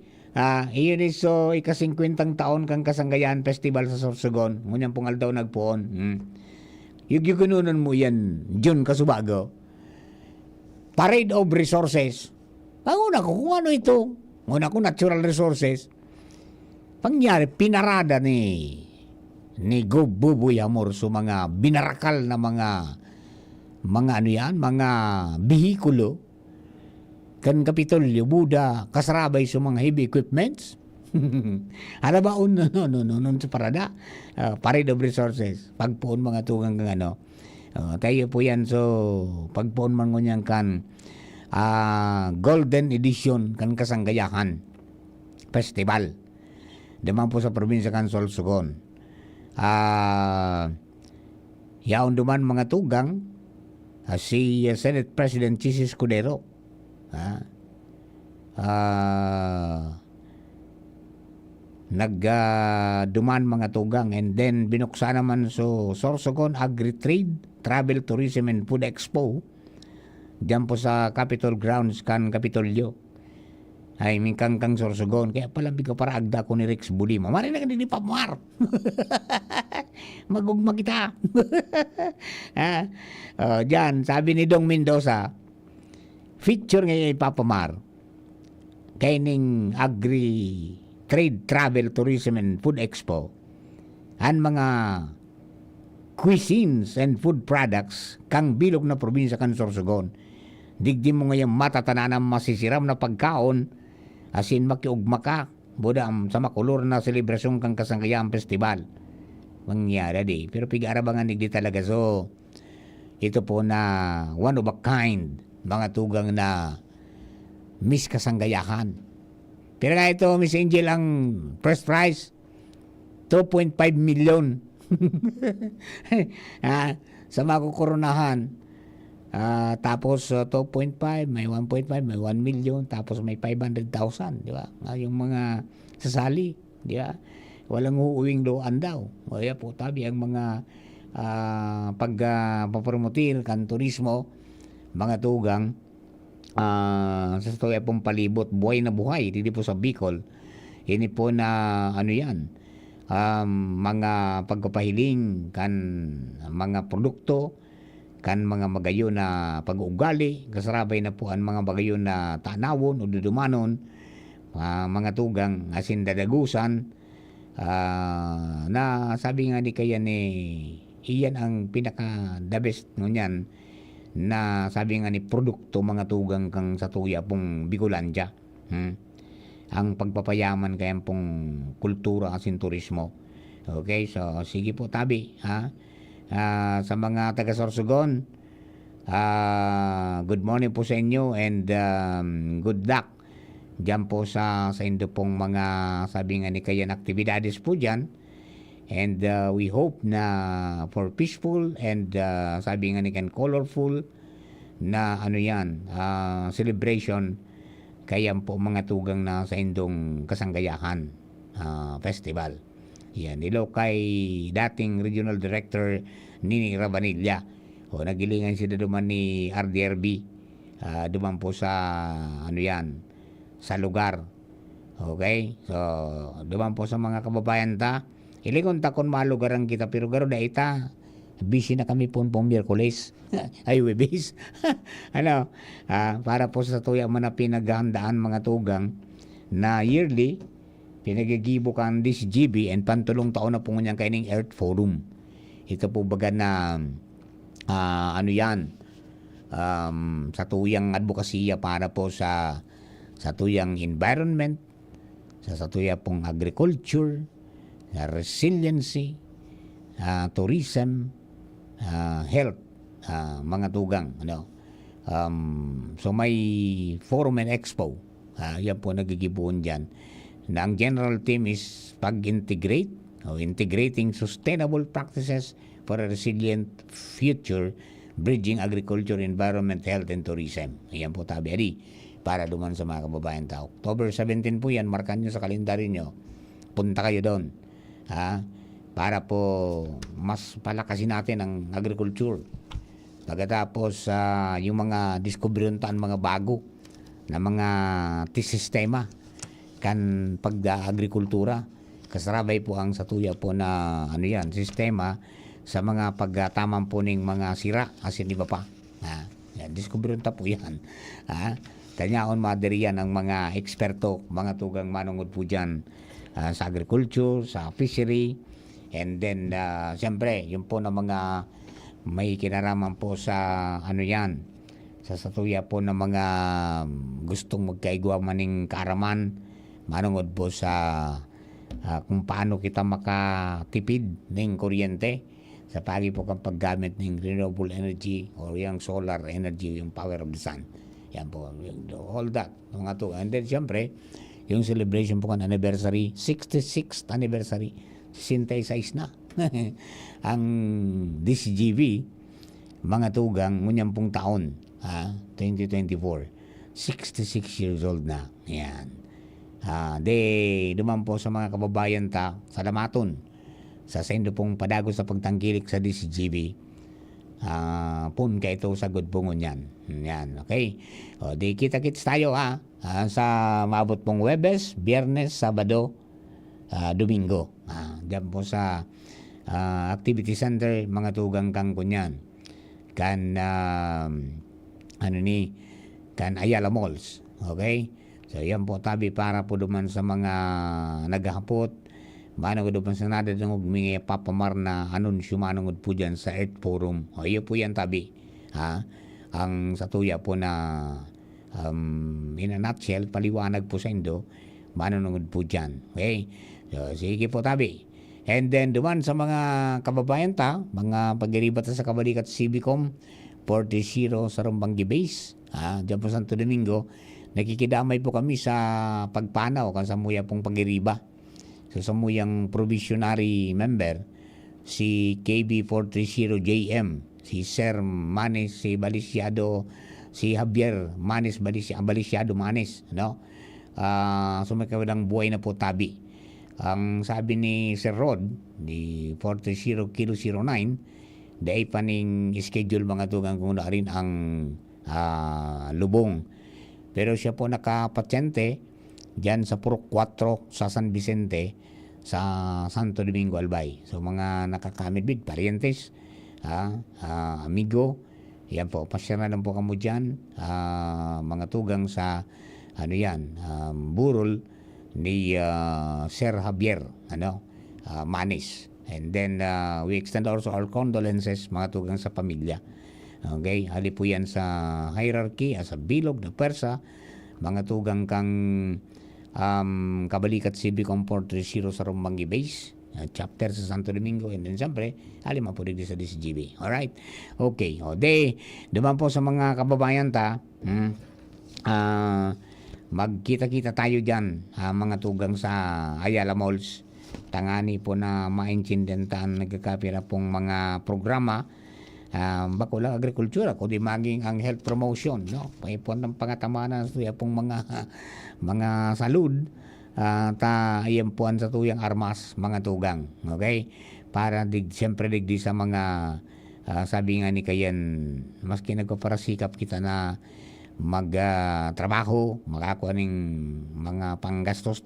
iyon so, ika-50 taon kang Kasanggayan Festival sa Sorsogon. Ngunyang pong aldaw nagpoon. Yugyugununan mo yan, June Kasubago. Parade of Resources. Panguna ko kung ano ito. Nguna ko natural resources. Pangyari, pinarada ni Gob Buboy Amor so mga binarakal na mga bihikulo kan Kapitolyo, Buda, kasarabay sa mga heavy equipments. Ano ba sa parada? Parade of Resources. Pagpoon mga tugang tayo po yan. So, pagpoon man ngunyan kan Golden Edition kan Kasanggayahan Festival. Daman po sa probinsya kan Sorsogon. Yaon duman mga tugang si Senate President Chis Escudero. Duman mga tugang, and then binuksan naman so Sorsogon Agri-Trade, Travel, Tourism and Food Expo diyan po sa Capitol Grounds kan Kapitolyo. Ay mingkang Sorsogon, kaya pala bigo para agda ko ni Rex Bulima. Mari na kanini pamar. Magugma kita. Diyan, sabi ni Dong Mendoza, feature ngayon ipapamar kay ning Agri-Trade, Travel, Tourism and Food Expo ang mga cuisines and food products kang bilog na probinsya kan Sorsogon. Digdi mo ngayon matatananang masisiram na pagkaon asin makiugma ka budam sa makulor na selebrasyon kang Kasanggayan Festival. Mangyari di. Pero pig-arabangan digdi talaga. So, ito po na one of a kind mga tugang na Miss Kasanggayahan. Pero nga ito, Miss Angel, ang first prize, 2.5 million. Sa makukoronahan. Tapos 2.5, may 1.5, may 1 million, tapos may 500,000, di ba? Yung mga sasali, di ba? Walang uuwing doan daw. Kaya po tabi ang mga pagpapromotir kan turismo, mga tugang sa tuya pong palibot, buhay na buhay dito po sa Bicol. Ini po na mga pagpapahiling kan mga produkto, kan mga magayo na pag-uugali, kasarabay na po ang mga magayo na tanawon o dudumanon, mga tugang asin dadagusan, na sabi nga ni kaya ni iyan ang pinaka the best ngunyan na sabi nga ni produkto mga tugang kang sa tuya pong Bicolandia. Ang pagpapayaman kaya pong kultura asin turismo. Okay, so sige po tabi sa mga taga Sorsogon, good morning po sa inyo and good luck dyan po sa indo pong mga sabi nga ni kayan aktibidades po dyan, and we hope na for peaceful and sabi nga ni kan colorful na celebration kayan po mga tugang na sa indong Kasanggayahan Festival. Yan, nilo kay dating Regional Director Nini Rabanilla. Nagilingan sila duman ni RDRB. Duman po sa sa lugar. Okay? So, duman po sa mga kababayan ta. Ilingon ta kung malugaran kita pero garo da ita busy na kami po Miyerkules. Ay, Webis. Para po sa tuya man na pinaghahandaan mga tugang na yearly, pinagigibo kan DCGB and pantulong taon na po niyang kaining Earth Forum. Ito po baga na sa tuyang advokasya para po sa tuyang environment, sa tuyang pong agriculture, resiliency, tourism, health, mga tugang. So may forum and expo. Yan po nagigibuon dyan. Na ang general theme is pag-integrate o integrating sustainable practices for a resilient future, bridging agriculture, environment, health, and tourism. Ayan po tabi. Adi, para duman sa mga kababayan tao. October 17 po yan. Markan nyo sa kalendaryo nyo. Punta kayo doon. Para po mas palakasin natin ang agriculture. Pagkatapos yung mga diskubruntan, mga bago na mga sistema kan pag-agrikultura. Kasarabay po ang satuya po na sistema sa mga pagtamang po ng mga sira asin iba pa. Diskubrunta po yan. Tanyaon madiri yan ang mga eksperto, mga tugang manungod po dyan sa agriculture, sa fishery, and then siyempre yung po na mga may kinaraman po sa sa satuya po na mga gustong magkaigwa maning karaman, manungod po sa kung paano kita makatipid ng kuryente sa pagi po kang paggamit ng renewable energy or yung solar energy, yung power of the sun. Yan po, all that. Mga to. And then siyempre, yung celebration po kan anniversary, 66th anniversary, 66 na. Ang DCGB, mga tugang, ngunyang pong taon, 2024, 66 years old na. Yan. Duman po sa mga kababayan sa Lamaton, sa sendo pong padago sa pagtangkilik sa DCGB, pun ka ito sa Gudpungon yan. Yan, okay? Kita-kits tayo sa maabot pong Webes, Biyernes, Sabado, Domingo. Diyan po sa activity center, mga tugang kang kunyan. Kan Ayala Malls. Okay? So yan po tabi para po duman sa mga naghahapot, manungod duman sa nadadangog mga papamar na anunsyo manungod po dyan sa Earth Forum. Iyo po yan tabi. Ang satuya po na in a nutshell, paliwanag po sa Indo, manungod po dyan. Okay? So sige po tabi. And then duman sa mga kababayan mga pagiribat sa kabalikat Civicom 40 sa Rumbangi Base, dyan po Santo Domingo, nakikidamay po kami sa pagpanaw kan sa muya pong pagiriba. So sa muyang provisionary member, si KB430JM, si Sir Manis, si Baliciado, si Javier Manis, Baliciado Manis, so may kawalang buhay na po tabi. Ang sabi ni Sir Rod, ni 40 Kilo 09, dahil pa ning schedule mga tugang kung na rin ang lubong. Pero siya po nakapasyente dyan sa Purok 4 sa San Vicente sa Santo Domingo, Albay. So mga nakakamidbid, parientes, amigo, yan po, pasya na lang po kamo dyan, mga tugang sa burol ni Sir Javier Manis. And then we extend also our condolences mga tugang sa pamilya. Okay, hali po yan sa hierarchy, sa bilog na persa, mga tugang kang kabalikat Civicom 430 sa Rumbangi Base, chapter sa Santo Domingo, and then siyempre, hali mapulig sa DCGB. Alright? Okay. Duman po sa mga kababayan magkita-kita tayo dyan, mga tugang sa Ayala Malls. Tangani po na maintindihan nagkakapira pong mga programa, bako lang agriculture, kundi maging ang health promotion, paipon ng pangatamana sa pong mga salud, ayan po ang sa tuyang armas, mga tugang. Okay? Para siyempre digdi sa mga sabi nga ni Kayan, maski nagpaparasikap kita na magtrabaho, makakuha ng mga panggastos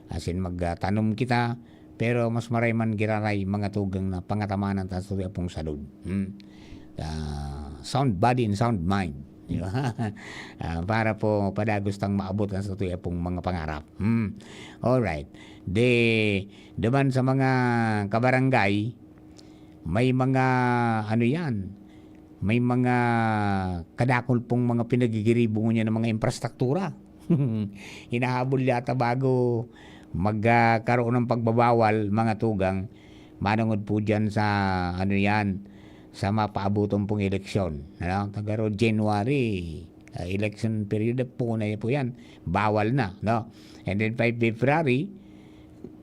asin magtanom kita Pero mas maray man giraray mga tugang na pangatamanan ta sa apong salud. Sound body and sound mind. Di ba? Para po padagos tang maabot ang sa tuya pong mga pangarap. Alright. Daman sa mga kabarangay, may mga ano yan, may mga kadakol pong mga pinagigiribong niya ng mga infrastruktura. Hinahabol yata bago magkaroon ng pagbabawal mga tugang, manungod po dyan sa ano yan, sa mapaabuton pong eleksyon. Ano? Tagaro January, election period po na po yan, bawal na. No? And then 5 February,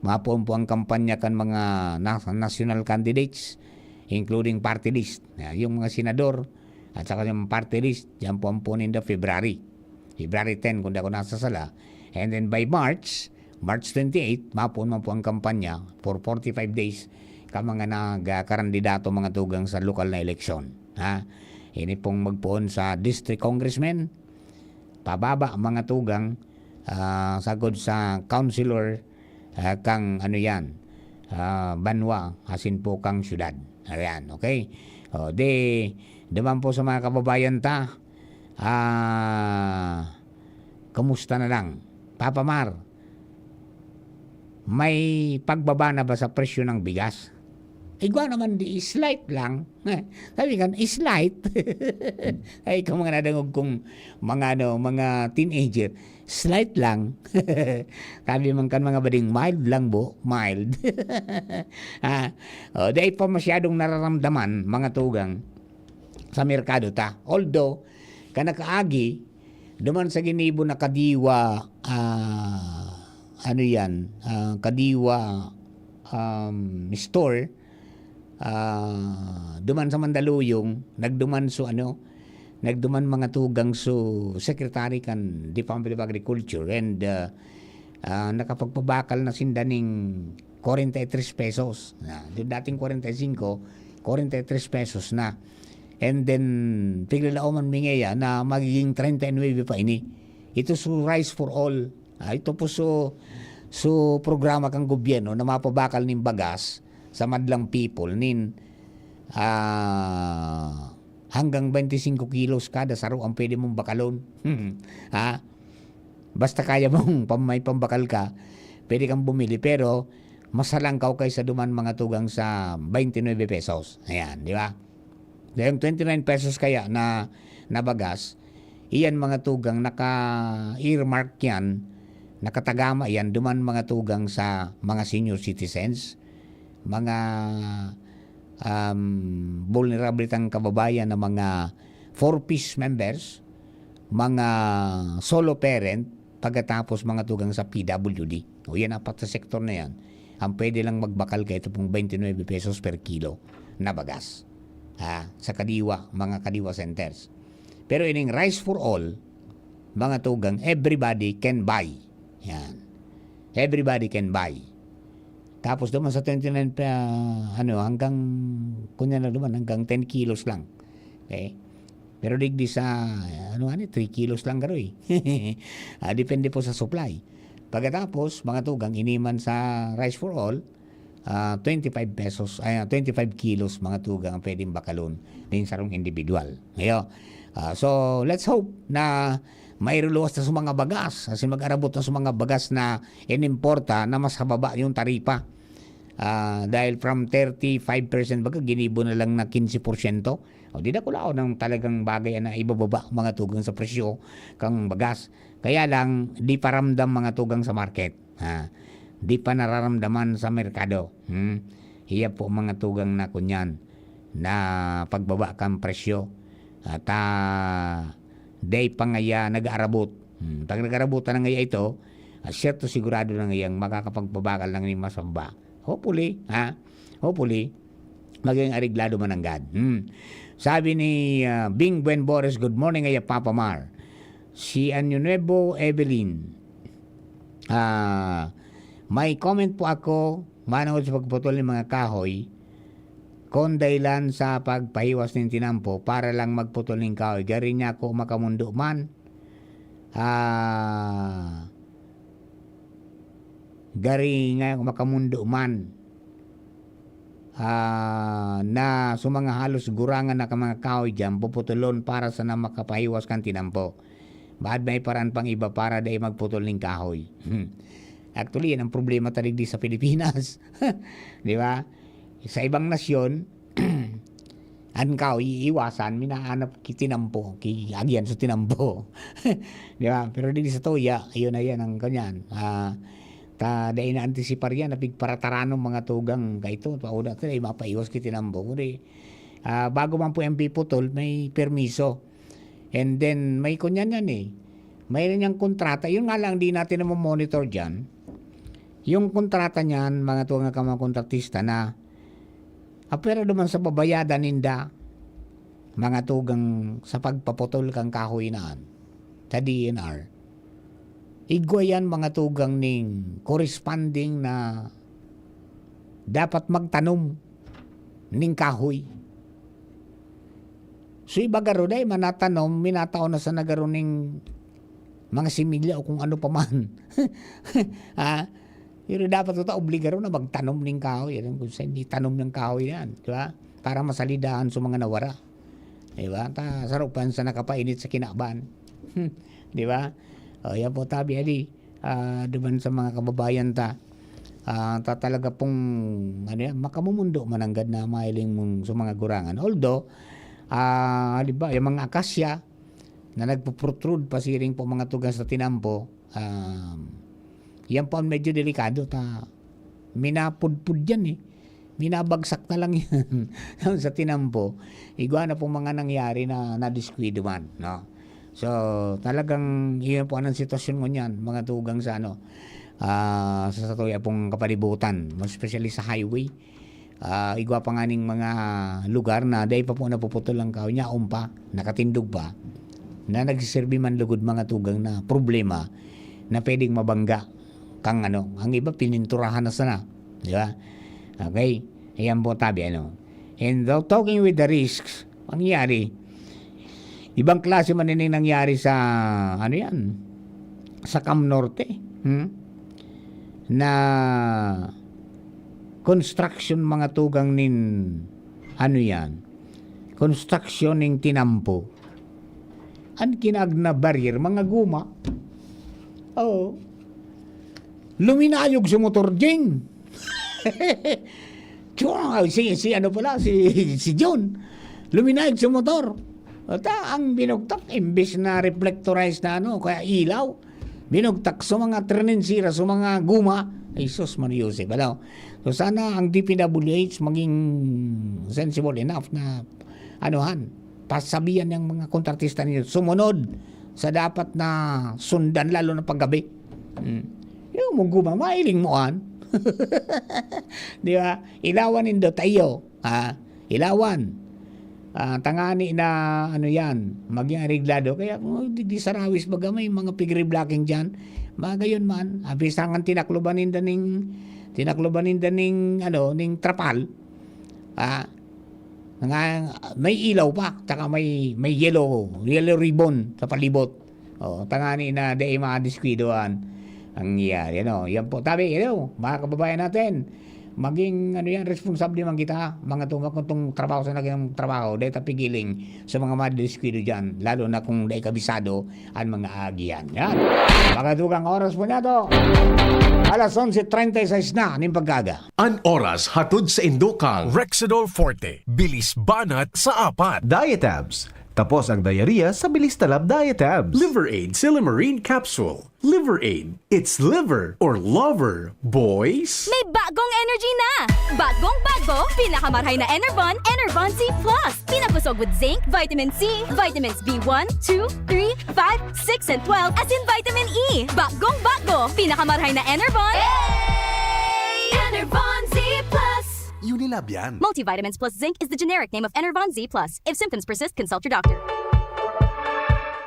mapuon po ang kampanya kan mga national candidates, including party list. Yung mga senador at saka yung party list, yan po ang punin na February 10 kung di ako nasa sala. And then by March 28, mapuon man po ang kampanya for 45 days ka mga nagkakandidato mga tugang sa lokal na eleksyon. Ini pong magpuon sa district congressman, pababa mga tugang, sagod sa councilor, kang ano yan, banwa, asin po kang syudad. Ayan, okay? Naman po sa mga kababayan ta, kamusta na lang? Papa Mar, may pagbaba na ba sa presyo ng bigas? Igwa naman di slight lang. Sabi kan, slight. Ay, kung mga nadangog kong mga teenager, slight lang. Sabi man kan mga bading, mild lang bo, mild. Dahil pa masyadong nararamdaman, mga tugang, sa merkado ta. Although, kanakaagi, duman sa ginibo na kadiwa, kadiwa store, duman sa Mandaluyong, nagduman mga tugang secretary kan Department of Agriculture, and nakapagpabakal na sindaning 43 pesos. Dating 45, 43 pesos na. And then piglalaoman mingeya na magiging 39 pa ini. Ito rice for all. Ito po programa kang gobyerno na mapabakal ning bagas sa madlang people hanggang 25 kilos kada saro ang pwede mong bakalon. Basta kaya mong may pambakal ka, pwede kang bumili, pero masalangkaw kaysa duman mga tugang sa 29 pesos. Ayan, di ba? Yung 29 pesos kaya na bagas, iyan mga tugang naka-earmark yan, nakatagama yan, duman mga tugang sa mga senior citizens, mga vulnerable tang kababayan na mga 4-piece members, mga solo parent, pagkatapos mga tugang sa PWD. O yan, apat sa sektor na yan. Ang pwede lang magbakal ka ito pong 29 pesos per kilo na bagas. Sa kadiwa, mga kadiwa centers. Pero ining rice for all, mga tugang, everybody can buy. Yan. Everybody can buy. Tapos duman sa 29 hanggang kunya na duman hanggang 10 kilos lang. Okay? Pero digdi sa 3 kilos lang garoy. Depende po sa supply. Pagkatapos, mga tugang, iniman sa rice for all, 25 pesos, 25 kilos mga tugang ang pwedeng bakalon din sa individual. Ngayon, so let's hope na mairuluwas na sa mga bagas, kasi mag-arabot na sa mga bagas na inimporta na mas hababa yung taripa. Dahil from 35% baga, ginibo na lang na 15%. O di na kulao ng talagang bagay na ibababa mga tugang sa presyo kang bagas. Kaya lang, di paramdam mga tugang sa market. Di pa nararamdaman sa merkado. Hiya po mga tugang na kunyan na pagbaba kang presyo. At day pa ngaya nag-aarabot. Pag nag-aarabutan na ngaya ito, siyerto sigurado na ngayang makakapagpabakal ng mas mababa. Hopefully, hopefully, maging ariglado man ang God. Sabi ni Bing Buen Boris, good morning ngaya Papa Mar. Si Anyunuevo Evelyn, may comment po ako, manood sa pagputol ng mga kahoy, kung dahilan sa pagpahiwas ng tinampo para lang magputol ng kahoy. Gari niya ako makamundo man. gari nga makamundo man na sumanga halos gurangan na ka mga kahoy dyan, puputulon para sa na makapahiwas kan tinampo. Baad may paraan pang iba para dahil magputol ng kahoy. Actually, yan ang problema talig di sa Pilipinas. Di ba? Sa ibang nasyon, ang kahoy iiwasan, minahanap kitinampo, agyan sa tinampo. Di ba? Pero di sa toya, ayun na yan ang kanyan. Dahil na-antisipar yan, napigparataranong mga tugang kaito, pauna ito, ay mapaiwas kitinambo. Bago man po yung piputol, may permiso. And then, may kunyan yan eh. Mayroon niyang kontrata. Yun nga lang, di natin na monitor dyan. Yung kontrata niyan, mga tugang mga kontratista na, pero naman sa babayadan ninda, mga tugang sa pagpaputol kang kahoy naan, sa DNR, igwayan mga tugang ning corresponding na dapat magtanom ning kahoy. So ibagaro day manatanom, minataon na sa nagaro ning mga similya o kung ano pa man. Pero dapat ito obligaro na magtanom ning kahoy. Kung sa hindi tanom ng kahoy yan, di ba? Para masalidahan sa mga nawara. Di ba? Sarupan sa nakapainit sa kinaban. Di ba? Yan po tabi ali, duman sa mga kababayan talaga pong makamumundo mananggad na mailing mong sa mga gurangan. Although, halimbawa, yung mga akasya na nagpo-protrude pasiring po mga tugas sa tinampo, yan po medyo delikado. Minapudpud yan eh. Minabagsak na lang yan sa tinampo. Igwa na po mga nangyari na na-disquido man, no? So, talagang yun po ang sitwasyon mo niyan, mga tugang sa sa satuya pong kapalibutan, most especially sa highway. Igwa pa nga ning mga lugar na dahil pa po napuputol ang kahoy niya, pa, nakatindog pa, na nagsiserbi man lugod mga tugang na problema na pwedeng mabangga kang ang iba pininturahan na sana, di ba? Okay, ayan po tabi And talking with the risks, pangyari, ibang klase man din nangyari sa sa Cam Norte, na construction mga tugang nin construction ning tinampo. Ang kinagna barrier mga guma. Luminayog sa motor jing. si John. Luminayog sa motor. Ang binugtak, imbes na reflectorized na kaya ilaw, binugtak sa mga trenensira, sa mga guma, ay sus Mariusip. So sana ang DPWH maging sensible enough na pasabihan ng mga kontratista ninyo, sumunod sa dapat na sundan, lalo na paggabi. Yung mong guma, mailing moan. Di ba? Ilawan nindo tayo. Ilawan. Tangani na maging ariglado. Kaya kung di sarawis baga may mga pigri blocking dyan, magayon man, abisangan tinakloban ninda ning trapal. May ilaw pa, taka may yellow ribbon sa palibot. Tangani na dahil mga diskwidoan ang iyari. Yan po. Tabi, mga kababayan natin, maging responsable man kita, mga tumakotong trabaho sa naging trabaho, dahil tapigiling sa mga madiskwilo dyan, lalo na kung dahil kabisado ang mga agian. Yan. Makatugang oras po na to. Alas 11:36 na, ning paggaga. An oras hatod sa Indokang Rexidol Forte. Bilis banat sa apat. Diatabs. Tapos ang diarrhea sa bilis talab Diatabs. Liver Aid Silymarin Capsule. Liver Aid. It's liver or lover, boys. May bagong energy na! Bagong-bago, pinakamarhay na Enervon C+. Pinapusog with zinc, vitamin C, vitamins B1, 2, 3, 5, 6, and 12, as in vitamin E. Bagong-bago, pinakamarhay na Enervon. Enervon C+. Unilab yan. Multivitamins plus zinc is the generic name of Enervon Z+. If symptoms persist, consult your doctor.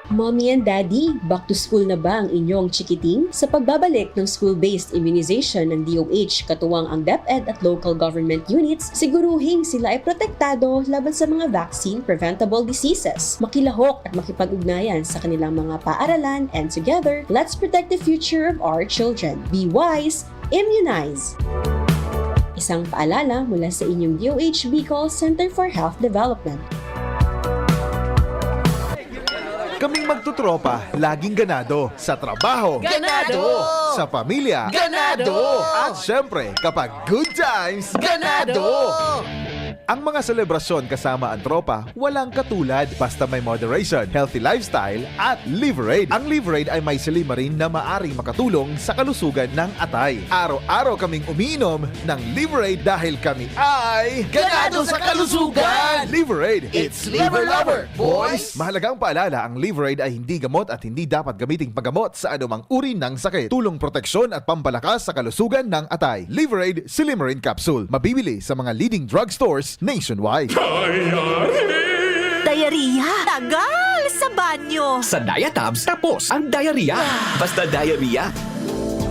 Mommy and Daddy, back to school na ba ang inyong chikiting? Sa pagbabalik ng school-based immunization ng DOH, katuwang ang DepEd at local government units, siguruhing sila ay protektado laban sa mga vaccine-preventable diseases. Makilahok at makipag-ugnayan sa kanilang mga paaralan, and together, let's protect the future of our children. Be wise, Immunize! Isang paalala mula sa inyong DOH Bicol Center for Health Development. Kaming magtutropa, laging ganado. Sa trabaho, Ganado! Sa pamilya, Ganado! At syempre, kapag good times, ganado! Ang mga selebrasyon kasama ang tropa, walang katulad basta may moderation, healthy lifestyle at Liverade. Ang Liverade ay may silimarin na maaring makatulong sa kalusugan ng atay. Araw-araw kaming umiinom ng Liverade dahil kami ay Ganado sa kalusugan! Liverade, It's Liver Lover, boys! Mahalagang paalala, ang Liverade ay hindi gamot at hindi dapat gamiting paggamot sa anumang uri ng sakit. Tulong proteksyon at pampalakas sa kalusugan ng atay. Liverade Silimarin Capsule. Mabibili sa mga leading drugstores nationwide. Diarrhea! Tagal sa banyo! Sa Diatabs, tapos ang diarrhea. Basta diarrhea.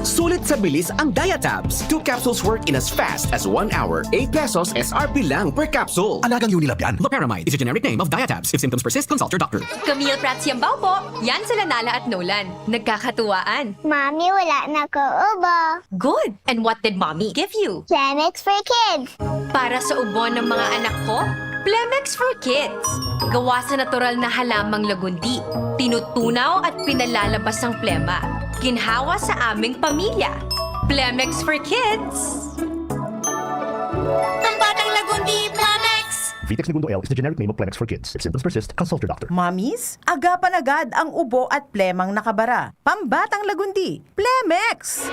Sulit sa bilis ang Diatabs. 2 capsules work in as fast as 1 hour. 8 pesos SRP lang per capsule. Alagang Unilab yan. Loperamide is a generic name of Diatabs. If symptoms persist, consult your doctor. Camille Prats Yambao po. Yan sila Nala at Nolan. Nagkakatuwaan. Mami, wala na ko ubo. Good! And what did mommy give you? Plemex for kids. Para sa ubo ng mga anak ko, Plemex for Kids. Gawa sa natural na halamang lagundi. Tinutunaw at pinalalabas ang plema. Ginhawa sa aming pamilya. Plemex for Kids. Ang batang lagundi, Plemex! Vitex Segundo L is the generic name of Plemex for kids. If symptoms persist, consult your doctor. Mamis, agapan agad ang ubo at plemang nakabara. Pambatang lagundi, Plemex!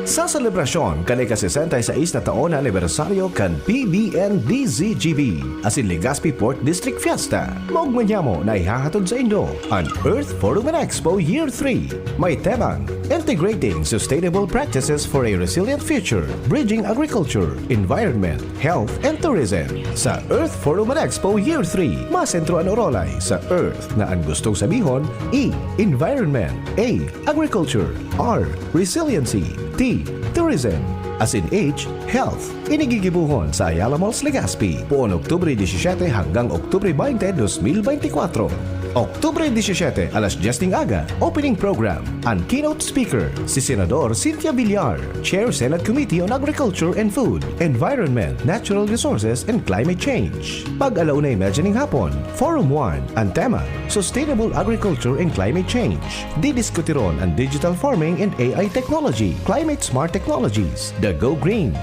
Sa selebrasyon, kanay ka-66 na taon na anibersaryo kan PBNDZGB asin Legazpi Port District Fiesta. Maugmanyamo na ihahatod sa inyo ang Earth Forum and Expo Year 3. May temang Integrating Sustainable Practices for a Resilient Future, Bridging Agriculture, Environment, Health, and Tourism. Sa Earth Forum and Expo Year 3, masentro ang orolay sa Earth na ang gustong sabihon E. Environment, A. Agriculture, R. Resiliency, T. Tourism, as in H. Health. Inigigibuhon sa Ayala Malls, Legazpi, buong Oktubre 17 hanggang Oktubre 20, 2024. Oktubre 17, alas 10 ng aga, opening program. Ang keynote speaker, si Senador Cynthia Villar, Chair Senate Committee on Agriculture and Food, Environment, Natural Resources, and Climate Change. Pag-alauna imagining hapon, Forum 1, ang tema, Sustainable Agriculture and Climate Change. Didiskutiron ang digital farming and AI technology, climate smart technologies, the Go Green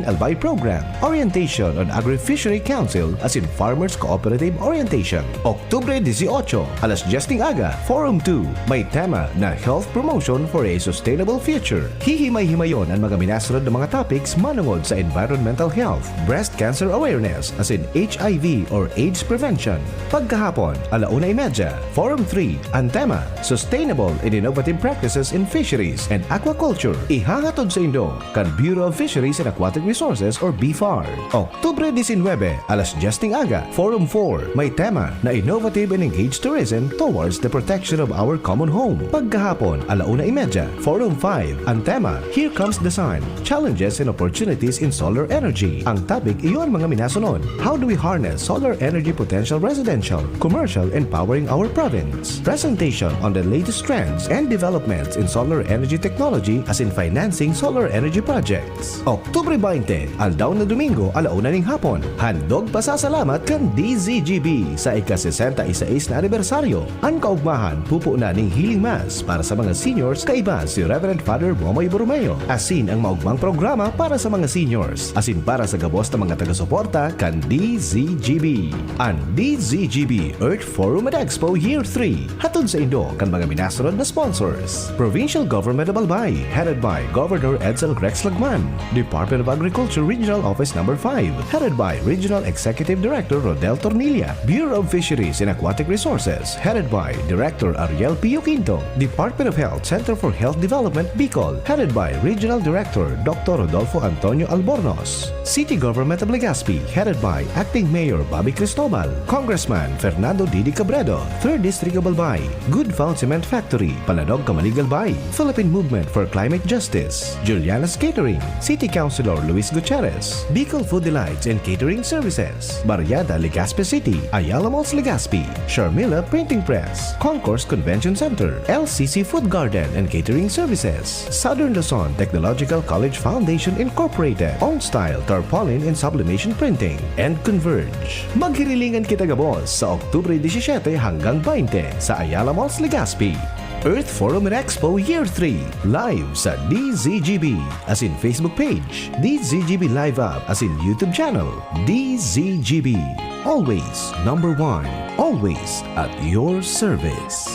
Albay Program, orientation on Agri-Fishery Council as in Farmers Cooperative Orientation. Oktubre 18, alas 10 ng aga, Forum 2, may tema na Health Promotion for a Sustainable Future. Hihimay-himayon ang mga minasunod na mga topics manungod sa environmental health, breast cancer awareness as in HIV or AIDS prevention. Pagkahapon, 1:30, Forum 3, ang tema, Sustainable and Innovative Practices in Fisheries and Aquaculture. Ihahatod sa Indo, kan Bureau of Fisheries and Aquatic Resources or BFAR. Oktubre 19, alas 10 ng aga, Forum 4, may tema na Innovative and Engaged Tourism towards the protection of our common home. Pagkahapon, 1:30, Forum 5, ang tema, Here Comes the Sun, Challenges and Opportunities in Solar Energy. Ang topic iyon mga minasunod. How do we harness solar energy potential residential, commercial, and powering our province? Presentation on the latest trends and developments in solar energy technology as in financing solar energy projects. Oktubre 20, aldaw na Domingo, 1:00 ng hapon. Handog pasasalamat kan DZGB sa ika-66 na anibersaryo. Ang kaugmahan pupo na ning Healing Mass para sa mga seniors kaiba si Reverend Father Momoy Borromeo. Asin ang maugmang programa para sa mga seniors. Asin para sa gabos na mga taga-suporta kan DZGB. Ang DZGB Earth Forum and Expo Year 3. Hatod sa Indo kan mga minasunod na sponsors. Provincial Government of Albay, headed by Governor Edsel Grex Lagman. Department of Agriculture Regional Office No. 5, headed by Regional Executive Director Rodel Tornilla. Bureau of Fisheries and Aquatic Resources, headed by Director Ariel Pio Quinto. Department of Health Center for Health Development Bicol, headed by Regional Director Dr. Rodolfo Antonio Albornoz. City Government of Legazpi, headed by Acting Mayor Bobby Cristobal. Congressman Fernando Didi Cabredo, 3rd District of Albay. Good Found Cement Factory, Palanog, Kamalig, Albay. Philippine Movement for Climate Justice. Juliana's Catering. City Councilor Luis Gutierrez. Bicol Food Delights and Catering Services. Barriada, Legazpi City. Ayala Malls, Legazpi. Charmaine Manila Printing Press, Concourse Convention Center, LCC Food Garden and Catering Services, Southern Luzon Technological College Foundation Incorporated, OnStyle Tarpaulin and Sublimation Printing, and Converge. Maghirilingan kita gabos sa Oktubre 17 hanggang 20 sa Ayala Malls, Legazpi. Earth Forum and Expo Year 3 live sa DZGB as in Facebook page, DZGB Live App as in YouTube channel, DZGB. Always number one, always at your service.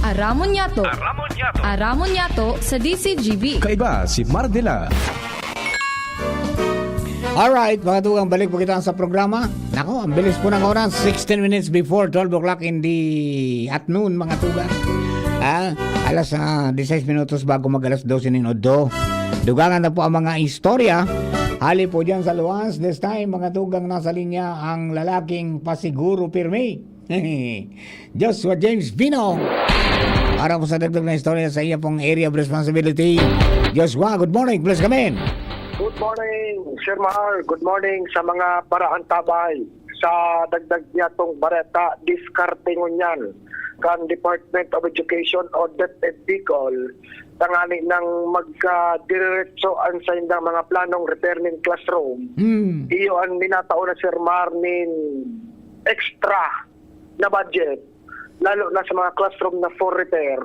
Aramon Yato. Aramon Yato sa DCGB. Kaiba si Mardela. Alright, mga tugang, balik po kita sa programa. Nako, ang bilis po ng oras, 16 minutes before 12 o'clock in the at noon, mga tugang. Alas 16 minutos bago mag alas 12 ninodo. Dugangan na po ang mga istorya. Hali po dyan sa luwas. This time, mga tugang, nasa linya ang lalaking pasiguro pirmi. Joshua James Vino. Para po sa dagdag na istorya sa iya pong area of responsibility. Joshua, good morning. Please come in. Good morning, Sir Mahar. Good morning sa mga paraan tabay. Sa dagdag niya tong bareta, diskarte ngunyan kan Department of Education o DepEd Bicol, tangani ng magka-diretso ang sa indang mga planong returning classroom. Iyo ang minatao na Sir Mahar nin extra na budget, lalo na sa mga classroom na for repair,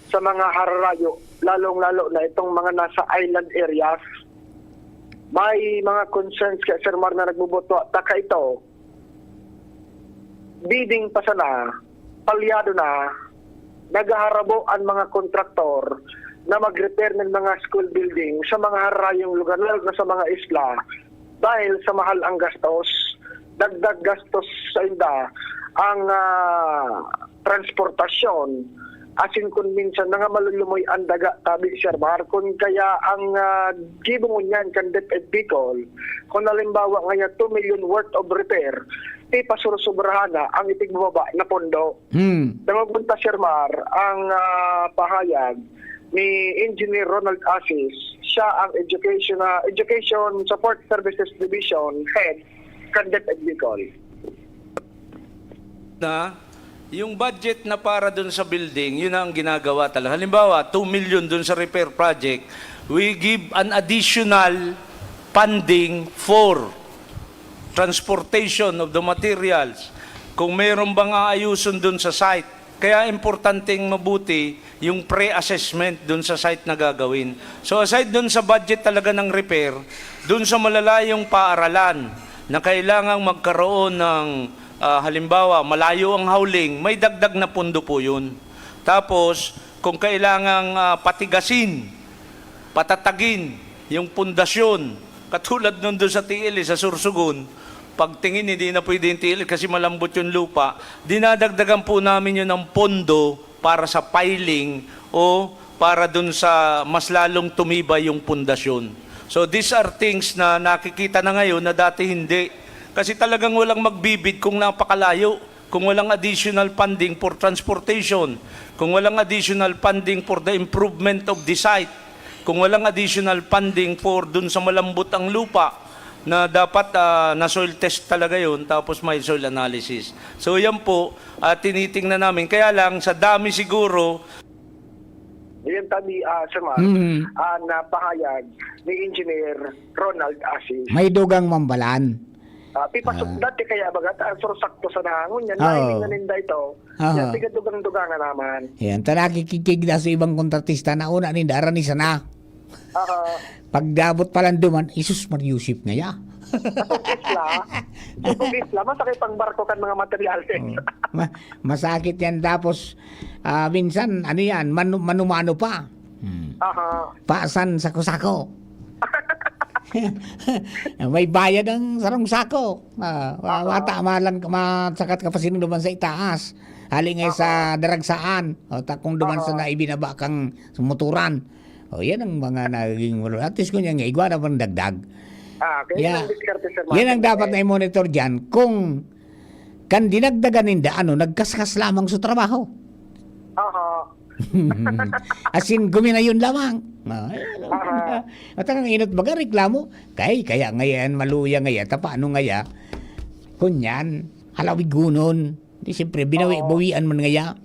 sa mga hararayo, lalong-lalo na itong mga nasa island areas. May mga concerns kay Sir Mar na nagbuboto. Taka ito, bidding pa sana, palyado na, nagaharabo ang mga kontraktor na mag-repair ng mga school building sa mga harayong lugar, lalo na sa mga isla, dahil sa mahal ang gastos, dagdag gastos sa inda ang transportasyon, asin kung minsan nga malulumoy ang daga tabi Sir Mar, kung kaya ang gibong niyan kan DepEd Bicol, kung halimbawa nga 2 million worth of repair, di pa surusubrahana ang itigbaba na pondo. Namagunta Sir Mar ang pahayag ni Engineer Ronald Asis, siya ang Education Support Services Division Head kan DepEd Bicol. Na yung budget na para dun sa building, yun ang ginagawa talaga. Halimbawa, 2 million dun sa repair project, we give an additional funding for transportation of the materials. Kung mayroon bang aayuson dun sa site, kaya importanteng mabuti yung pre-assessment dun sa site na gagawin. So aside dun sa budget talaga ng repair, dun sa malalayong paaralan na kailangang magkaroon ng halimbawa, malayo ang hauling, may dagdag na pundo po yun. Tapos, kung kailangang patigasin, patatagin, yung pundasyon, katulad nun doon sa TL, sa Sursugun, pagtingin hindi na pwede yung TL kasi malambot yung lupa, dinadagdagan po namin yun ng pondo para sa piling o para dun sa mas lalong tumibay yung pundasyon. So, these are things na nakikita na ngayon na dati hindi. Kasi talagang walang magbibid kung napakalayo, kung walang additional funding for transportation, kung walang additional funding for the improvement of the site, kung walang additional funding for dun sa malambot ang lupa, na dapat na soil test talaga yun, tapos may soil analysis. So yan po, tinitingnan namin. Kaya lang, sa dami siguro, yan tabi, Sir Mar, na pahayag ni Engineer Ronald Asis. May dugang mambalan. Pipasok dati kaya bagat sakto sa nangon yan. Nailing na ninda ito. Yan, tigadugang-dugangan naman. Yan, nakikikig na sa ibang kontratista na una ninda, arani sana. Pagdabot palang duman, Isus Mariusip nga ya. Isla, masakit pang barko kan mga materials. Masakit yan. Tapos, minsan, ano yan, manumano pa. Paasan sako-sako. May bayad ang sarong sako. Tama lang masakat ka pa sino duman sa itaas. Hali ngay sa daragsaan. Kung duman sa naibinaba kang sumuturan. Yan ang mga naging walo. At least kung yan nga, igwa na pang dagdag. Yan ang dapat na i-monitor dyan. Kung kan dinagdagan ninda, nagkaskas lamang sa trabaho. Asin guminayon lamang. At ang inot baga reklamo, kaya ngayon maluya ngaya, paano ngaya? Kunyan, halawig gunon. Di siyempre, bawian man ngaya.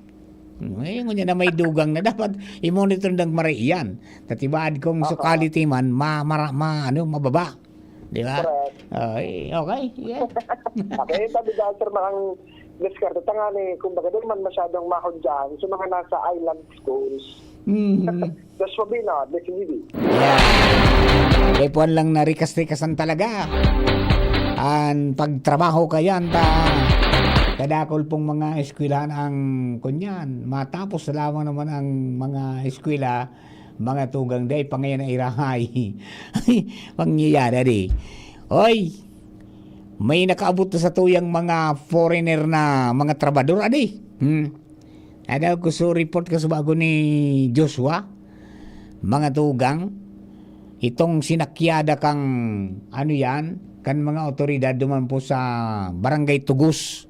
Ngayon nga na may dugang na dapat i-monitor ng maray yan. Tatibad kung sukality man, mababa. Di ba? Okay. Yeah. Okay, sabi dahil sir, makang diskarte. Tangani, kumbaga doon man masyadong mahon dyan sa mga nasa island schools. Just for being DCGB. Kaya po lang narikas-rikasan talaga. Ang pagtrabaho kayan kadakol pong mga eskwelahan ang kunyan. Matapos lamang naman ang mga eskwela, mga tugang day, pangayan na irahay. Pangyayari di. Oy, may nakaabot na sa tuyang mga foreigner na mga trabador, adi. Ada ko so report ka sa bago ni Joshua, mga tugang, itong sinakyada kang, kan mga otoridad duman po sa Barangay Tugus,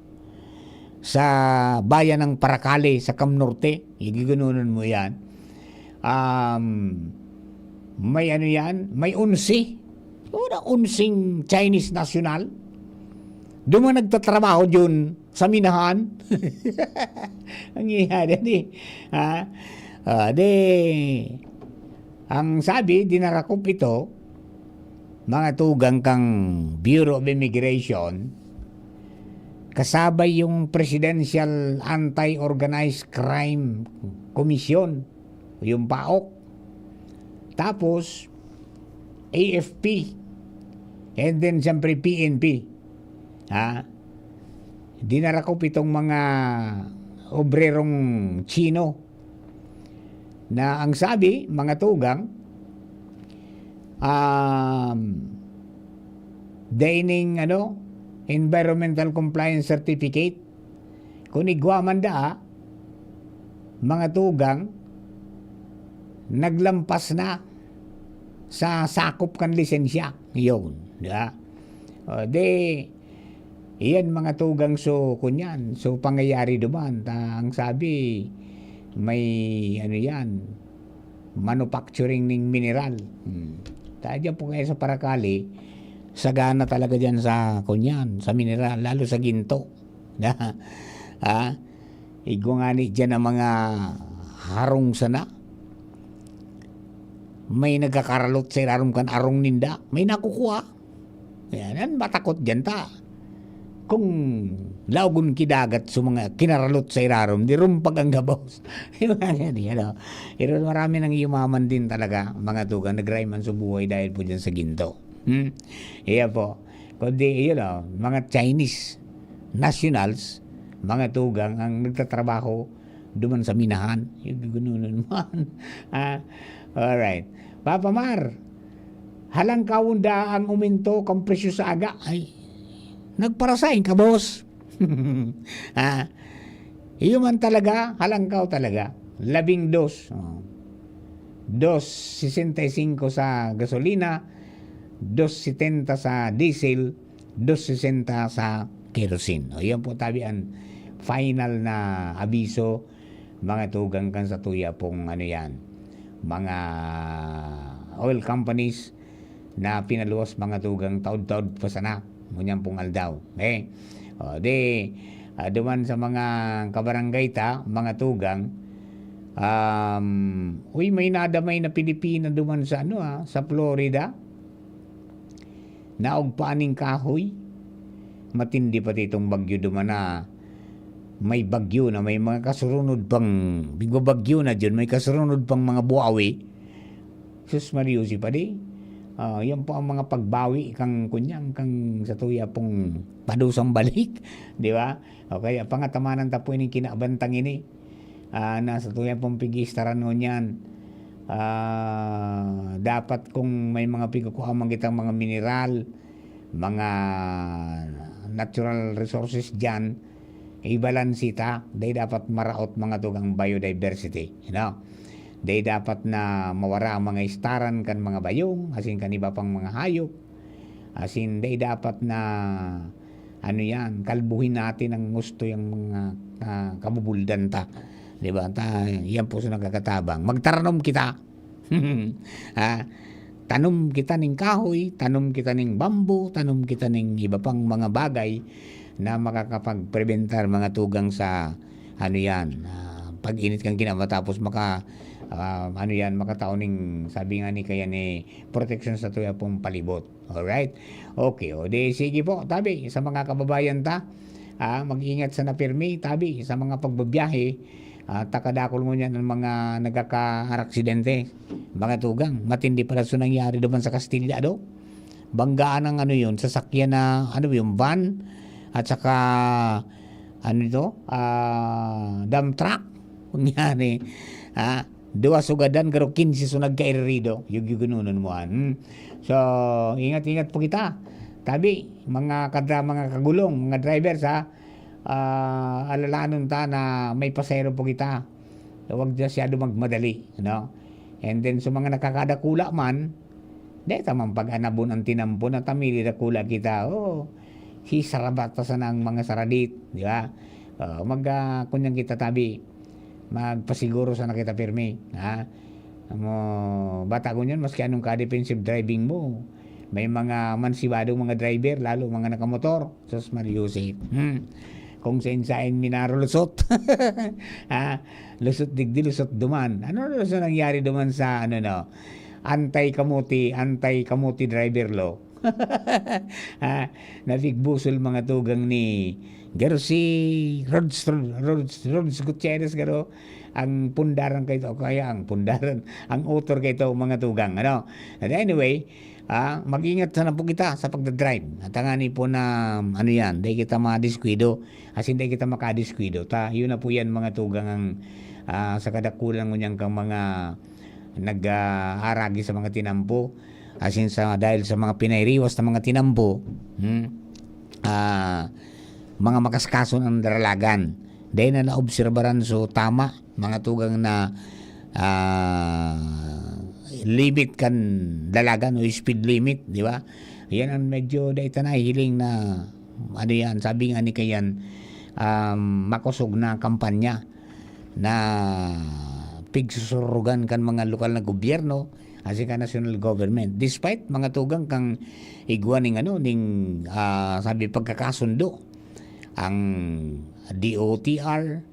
sa bayan ng Paracale, sa Cam Norte, igigununan mo yan. May unsing Chinese national. Doon nagtatrabaho dyan sa minahan. Ang iyada di. Ang sabi, dinarakop ito, mga tugang kang Bureau of Immigration, kasabay yung Presidential Anti-Organized Crime Commission, yung PAOK. Tapos, AFP, and then siyempre PNP. Dinarakop itong mga obrerong Chino na ang sabi, mga tugang, dining environmental compliance certificate, kung igwaman da, mga tugang, naglampas na sa sakop kan lisensya. Yun. Yeah. Iyan mga tugang so kunyan. So pangyayari duman. Ang sabi, may manufacturing ng mineral. Dyan po kayo sa Paracale, sagana talaga dyan sa kunyan, sa mineral, lalo sa ginto. Igungani dyan ang mga harong sana. May nagkakaralot sa irarom kan arong ninda, may nakukuha. Yan, matakot dyan ta. Kung laugon kidagat sa mga kinaralot sa irarom, di rumpag ang gabos. Pero marami nang yumaman din talaga, mga tugang, nagrayman sa buhay dahil po dyan sa ginto. Iya po. Kundi, mga Chinese nationals, mga tugang, ang nagtatrabaho duman sa minahan. Yung gununan man. Alright. Papa Mar, halang kaunda ang uminto kang presyo sa aga. Ay, nagparasain ka, boss. Iyo man talaga, halangkaw talaga. 12. 2.65 sa gasolina, 2.70 sa diesel, 2.60 sa kerosene. O yan po tabian, final na abiso, mga tugang kan sa tuya pong mga oil companies na pinaluwas mga tugang taud-taud pa sana. Ngunyan pong aldaw. Duman sa mga kabarangay ta, mga tugang, may nadamay na Pilipina duman sa sa Florida. Naog paning kahoy. Matindi pati itong bagyo duman na may bagyo na may mga kasurunod pang bagyo na dyan, may kasurunod pang mga buawi. Sus Mariusi pa di. Yan po ang mga pagbawi kang kunyang kang sa tuya pong padusang balik, di ba? Okay, pangatamanan tapo ini kinabantang ini na sa tuya pong pigistaran ngunyan. Dapat kung may mga pikukuha kitang mga mineral, mga natural resources dyan, ibalansita, dahil dapat maraot mga tugang biodiversity, Day dapat na mawara ang mga istaran kan mga bayong, asin kan iba pang mga hayop. Asin day dapat na kalbuhin natin ang gusto yung mga kabubuldan ta. Di ba? Yan po sa nagkakatabang. Magtaranom kita. Tanom kita ng kahoy, tanom kita ng bambu, tanom kita ng iba pang mga bagay na makakapag-preventar mga tugang sa ano yan, pag-init kang kinama tapos makataoning sabi nga ni kaya ni protection sa tuya pong palibot. Alright? Okay, o di sige po, tabi sa mga kababayan mag-ingat sa napirmi, tabi sa mga pagbabiyahe, takadakol mo niyan ng mga nagkaka-aksidente, mga tugang. Matindi pala so nangyari doon sa Castilla, banggaan ng sasakyan na yung van at saka dump truck. Nangyari, duwa sugadan garo 15 so nagkairirido, yung gununon mo. So, ingat-ingat po kita. Tabi, mga kagulong, mga drivers alalahanon na may pasahero po kita. Huwag masyado magmadali, And then, sa mga nakakadakula man, dahil tamang pag-anabon ang tinampo na tamili dakula kita, si sarabatasan ang mga saradit, di ba? Kunyang kita tabi, magpasiguro sa nakita pirmi, bata ko niyan, maski anong ka-defensive driving mo, may mga mansibadong mga driver, lalo mga nakamotor, sus mariusip. Kung sain minaro lusot. Lusot digdi, lusot duman. Ano nangyari duman sa anti-kamuti driver law? Nabigbusol mga tugang ni Garci Rods Gutierrez garo ang pundaran kay ang author kay mga tugang And anyway, mag-ingat sana po kita sa pagdadrive. At angani po na dahil kita madiskuido, dahil kita makadiskuido. Yun na po yan mga tugang ang sa kadakulang ngunyang kang mga nag-aragi sa mga tinampo. Dahil sa mga pinairiwas na mga tinampo, mga makaskaso ng daralagan. Dahil na naobserbaran so tama, mga tugang na limit kan dalagan o speed limit, di ba? Yan ang medyo dahil na hiling na sabi nga ni kayan makusog na kampanya na pigsusurugan kan mga lokal na gobyerno ka national government. Despite mga tugang kang igwa ning sabi pagkakasundo ang DOTR,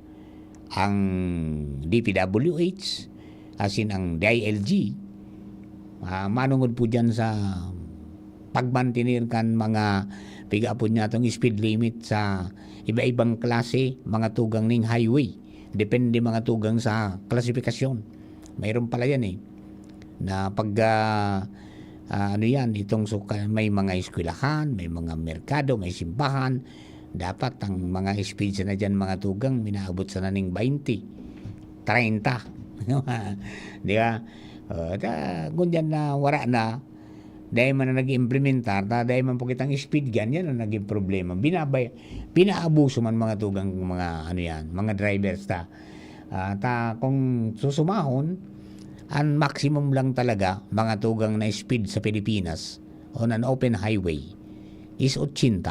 ang DPWH, ang DILG, manungod po dyan sa pagmantinir kan mga pigapod niya itong speed limit sa iba-ibang klase mga tugang ning highway. Depende mga tugang sa klasifikasyon. Mayroon pala yan na pag may mga eskwelahan, may mga merkado, may simbahan, dapat ang mga speed na dyan mga tugang minaabot sa naning 20, 30. Di ba? Kunyan na wala na, dahil man na nag-implementar, dahil man po kitang speed gun, yan ang naging problema. Pinaabuso man mga tugang mga mga drivers kung susumahon, ang maximum lang talaga mga tugang na speed sa Pilipinas on an open highway is 80.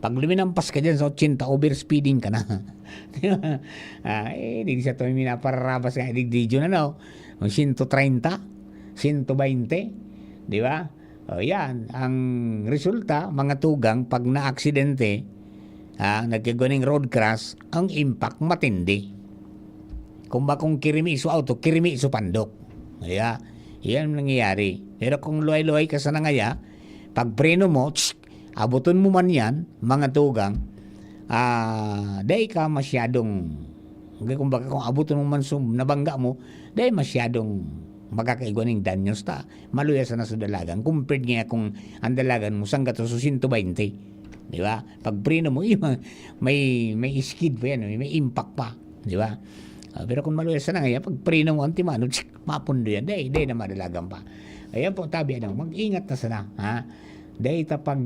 Pag luminampas ka dyan sa 80, overspeeding ka na. Di siya ito minapararabas ka, digdidyo na 130, 120, di ba? Yan, ang resulta, mga tugang, pag na-aksidente, nagkaganing road crash, ang impact matindi. Kung kirimi iso auto, kirimi iso pandok. Yan ang nangyayari. Pero kung luay-luay ka sa nangaya, pag preno mo, abuton mo man yan, mga tugang, dahil ka masyadong, kung abuton mo man nabangga mo, dahil masyadong magkakaigwa ng danyos maluya sa naso dalagan. Compared nga kung ang dalagan mo, sangga to so 120. Di ba? Pag preno mo, may skid pa yan, may impact pa. Di ba? Pero kung maluya sa nangaya, pag preno mo, antimano, mapundo yan, dahil na madalagan pa. Ayan po, tabi, mag-ingat na sana, dahil pag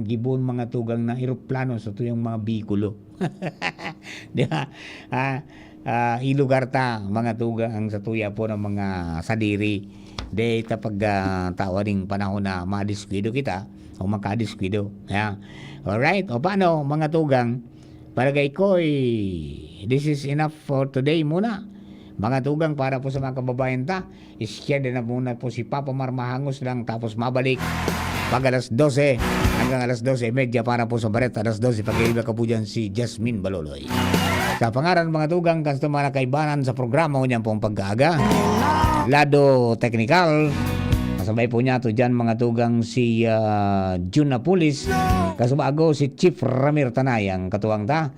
gibon mga tugang na eroplano sa tuyong mga bikulo. Di ba? Ilugar mga tugang ang sa tuya po ng mga sadiri. Dahil pag tawaring panahon na madiskwido kita o makadiskwido. Alright, o paano mga tugang? Palagay ko this is enough for today muna. Mga tugang, para po sa mga kababayan share na muna po si Papa Marmahangos lang tapos mabalik. pag alas 12 hanggang alas 12:30 para po sa Bareta, alas 12 pag-iiba ka po dyan si Jasmine Baloloy. Sa pangalan mga tugang, kanto mga kaibanan sa programa ko niyan pong pag-aaga. Lado Technical, kasabay po niya to dyan mga tugang si June Napulis, kasubago si Chief Ramir Tanay ang katuwang ta.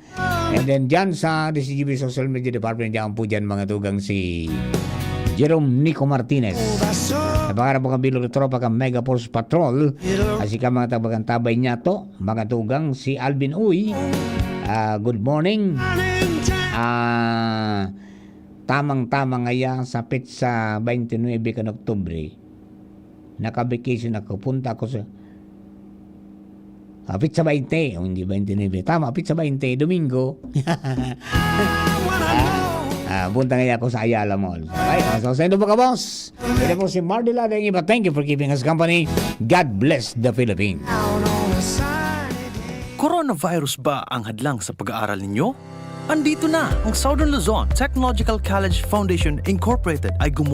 And then dyan sa DCGB Social Media Department, dyan po dyan mga tugang si Jerome Nico Martinez. Sa pangalan po kang bilog na tropa kang Mega Force Patrol, kasi ka mga tabagang tabay niya to, mga tugang si Alvin Uy. Good morning. Tamang-tama ngaya sa pizza 29 kan Oktubre. Naka-vacation ako. Punta ako sa pizza 20. Hindi 29. Tama, pizza 20. Domingo. Punta ngaya ako sa Ayala Mall. Okay, so sendo po ka, boss. Ito po si Mardila. Thank you for keeping us company. God bless the Philippines. Coronavirus ba ang hadlang sa pag-aaral ninyo? Andito na ang Southern Luzon Technological College Foundation Incorporated ay gumawa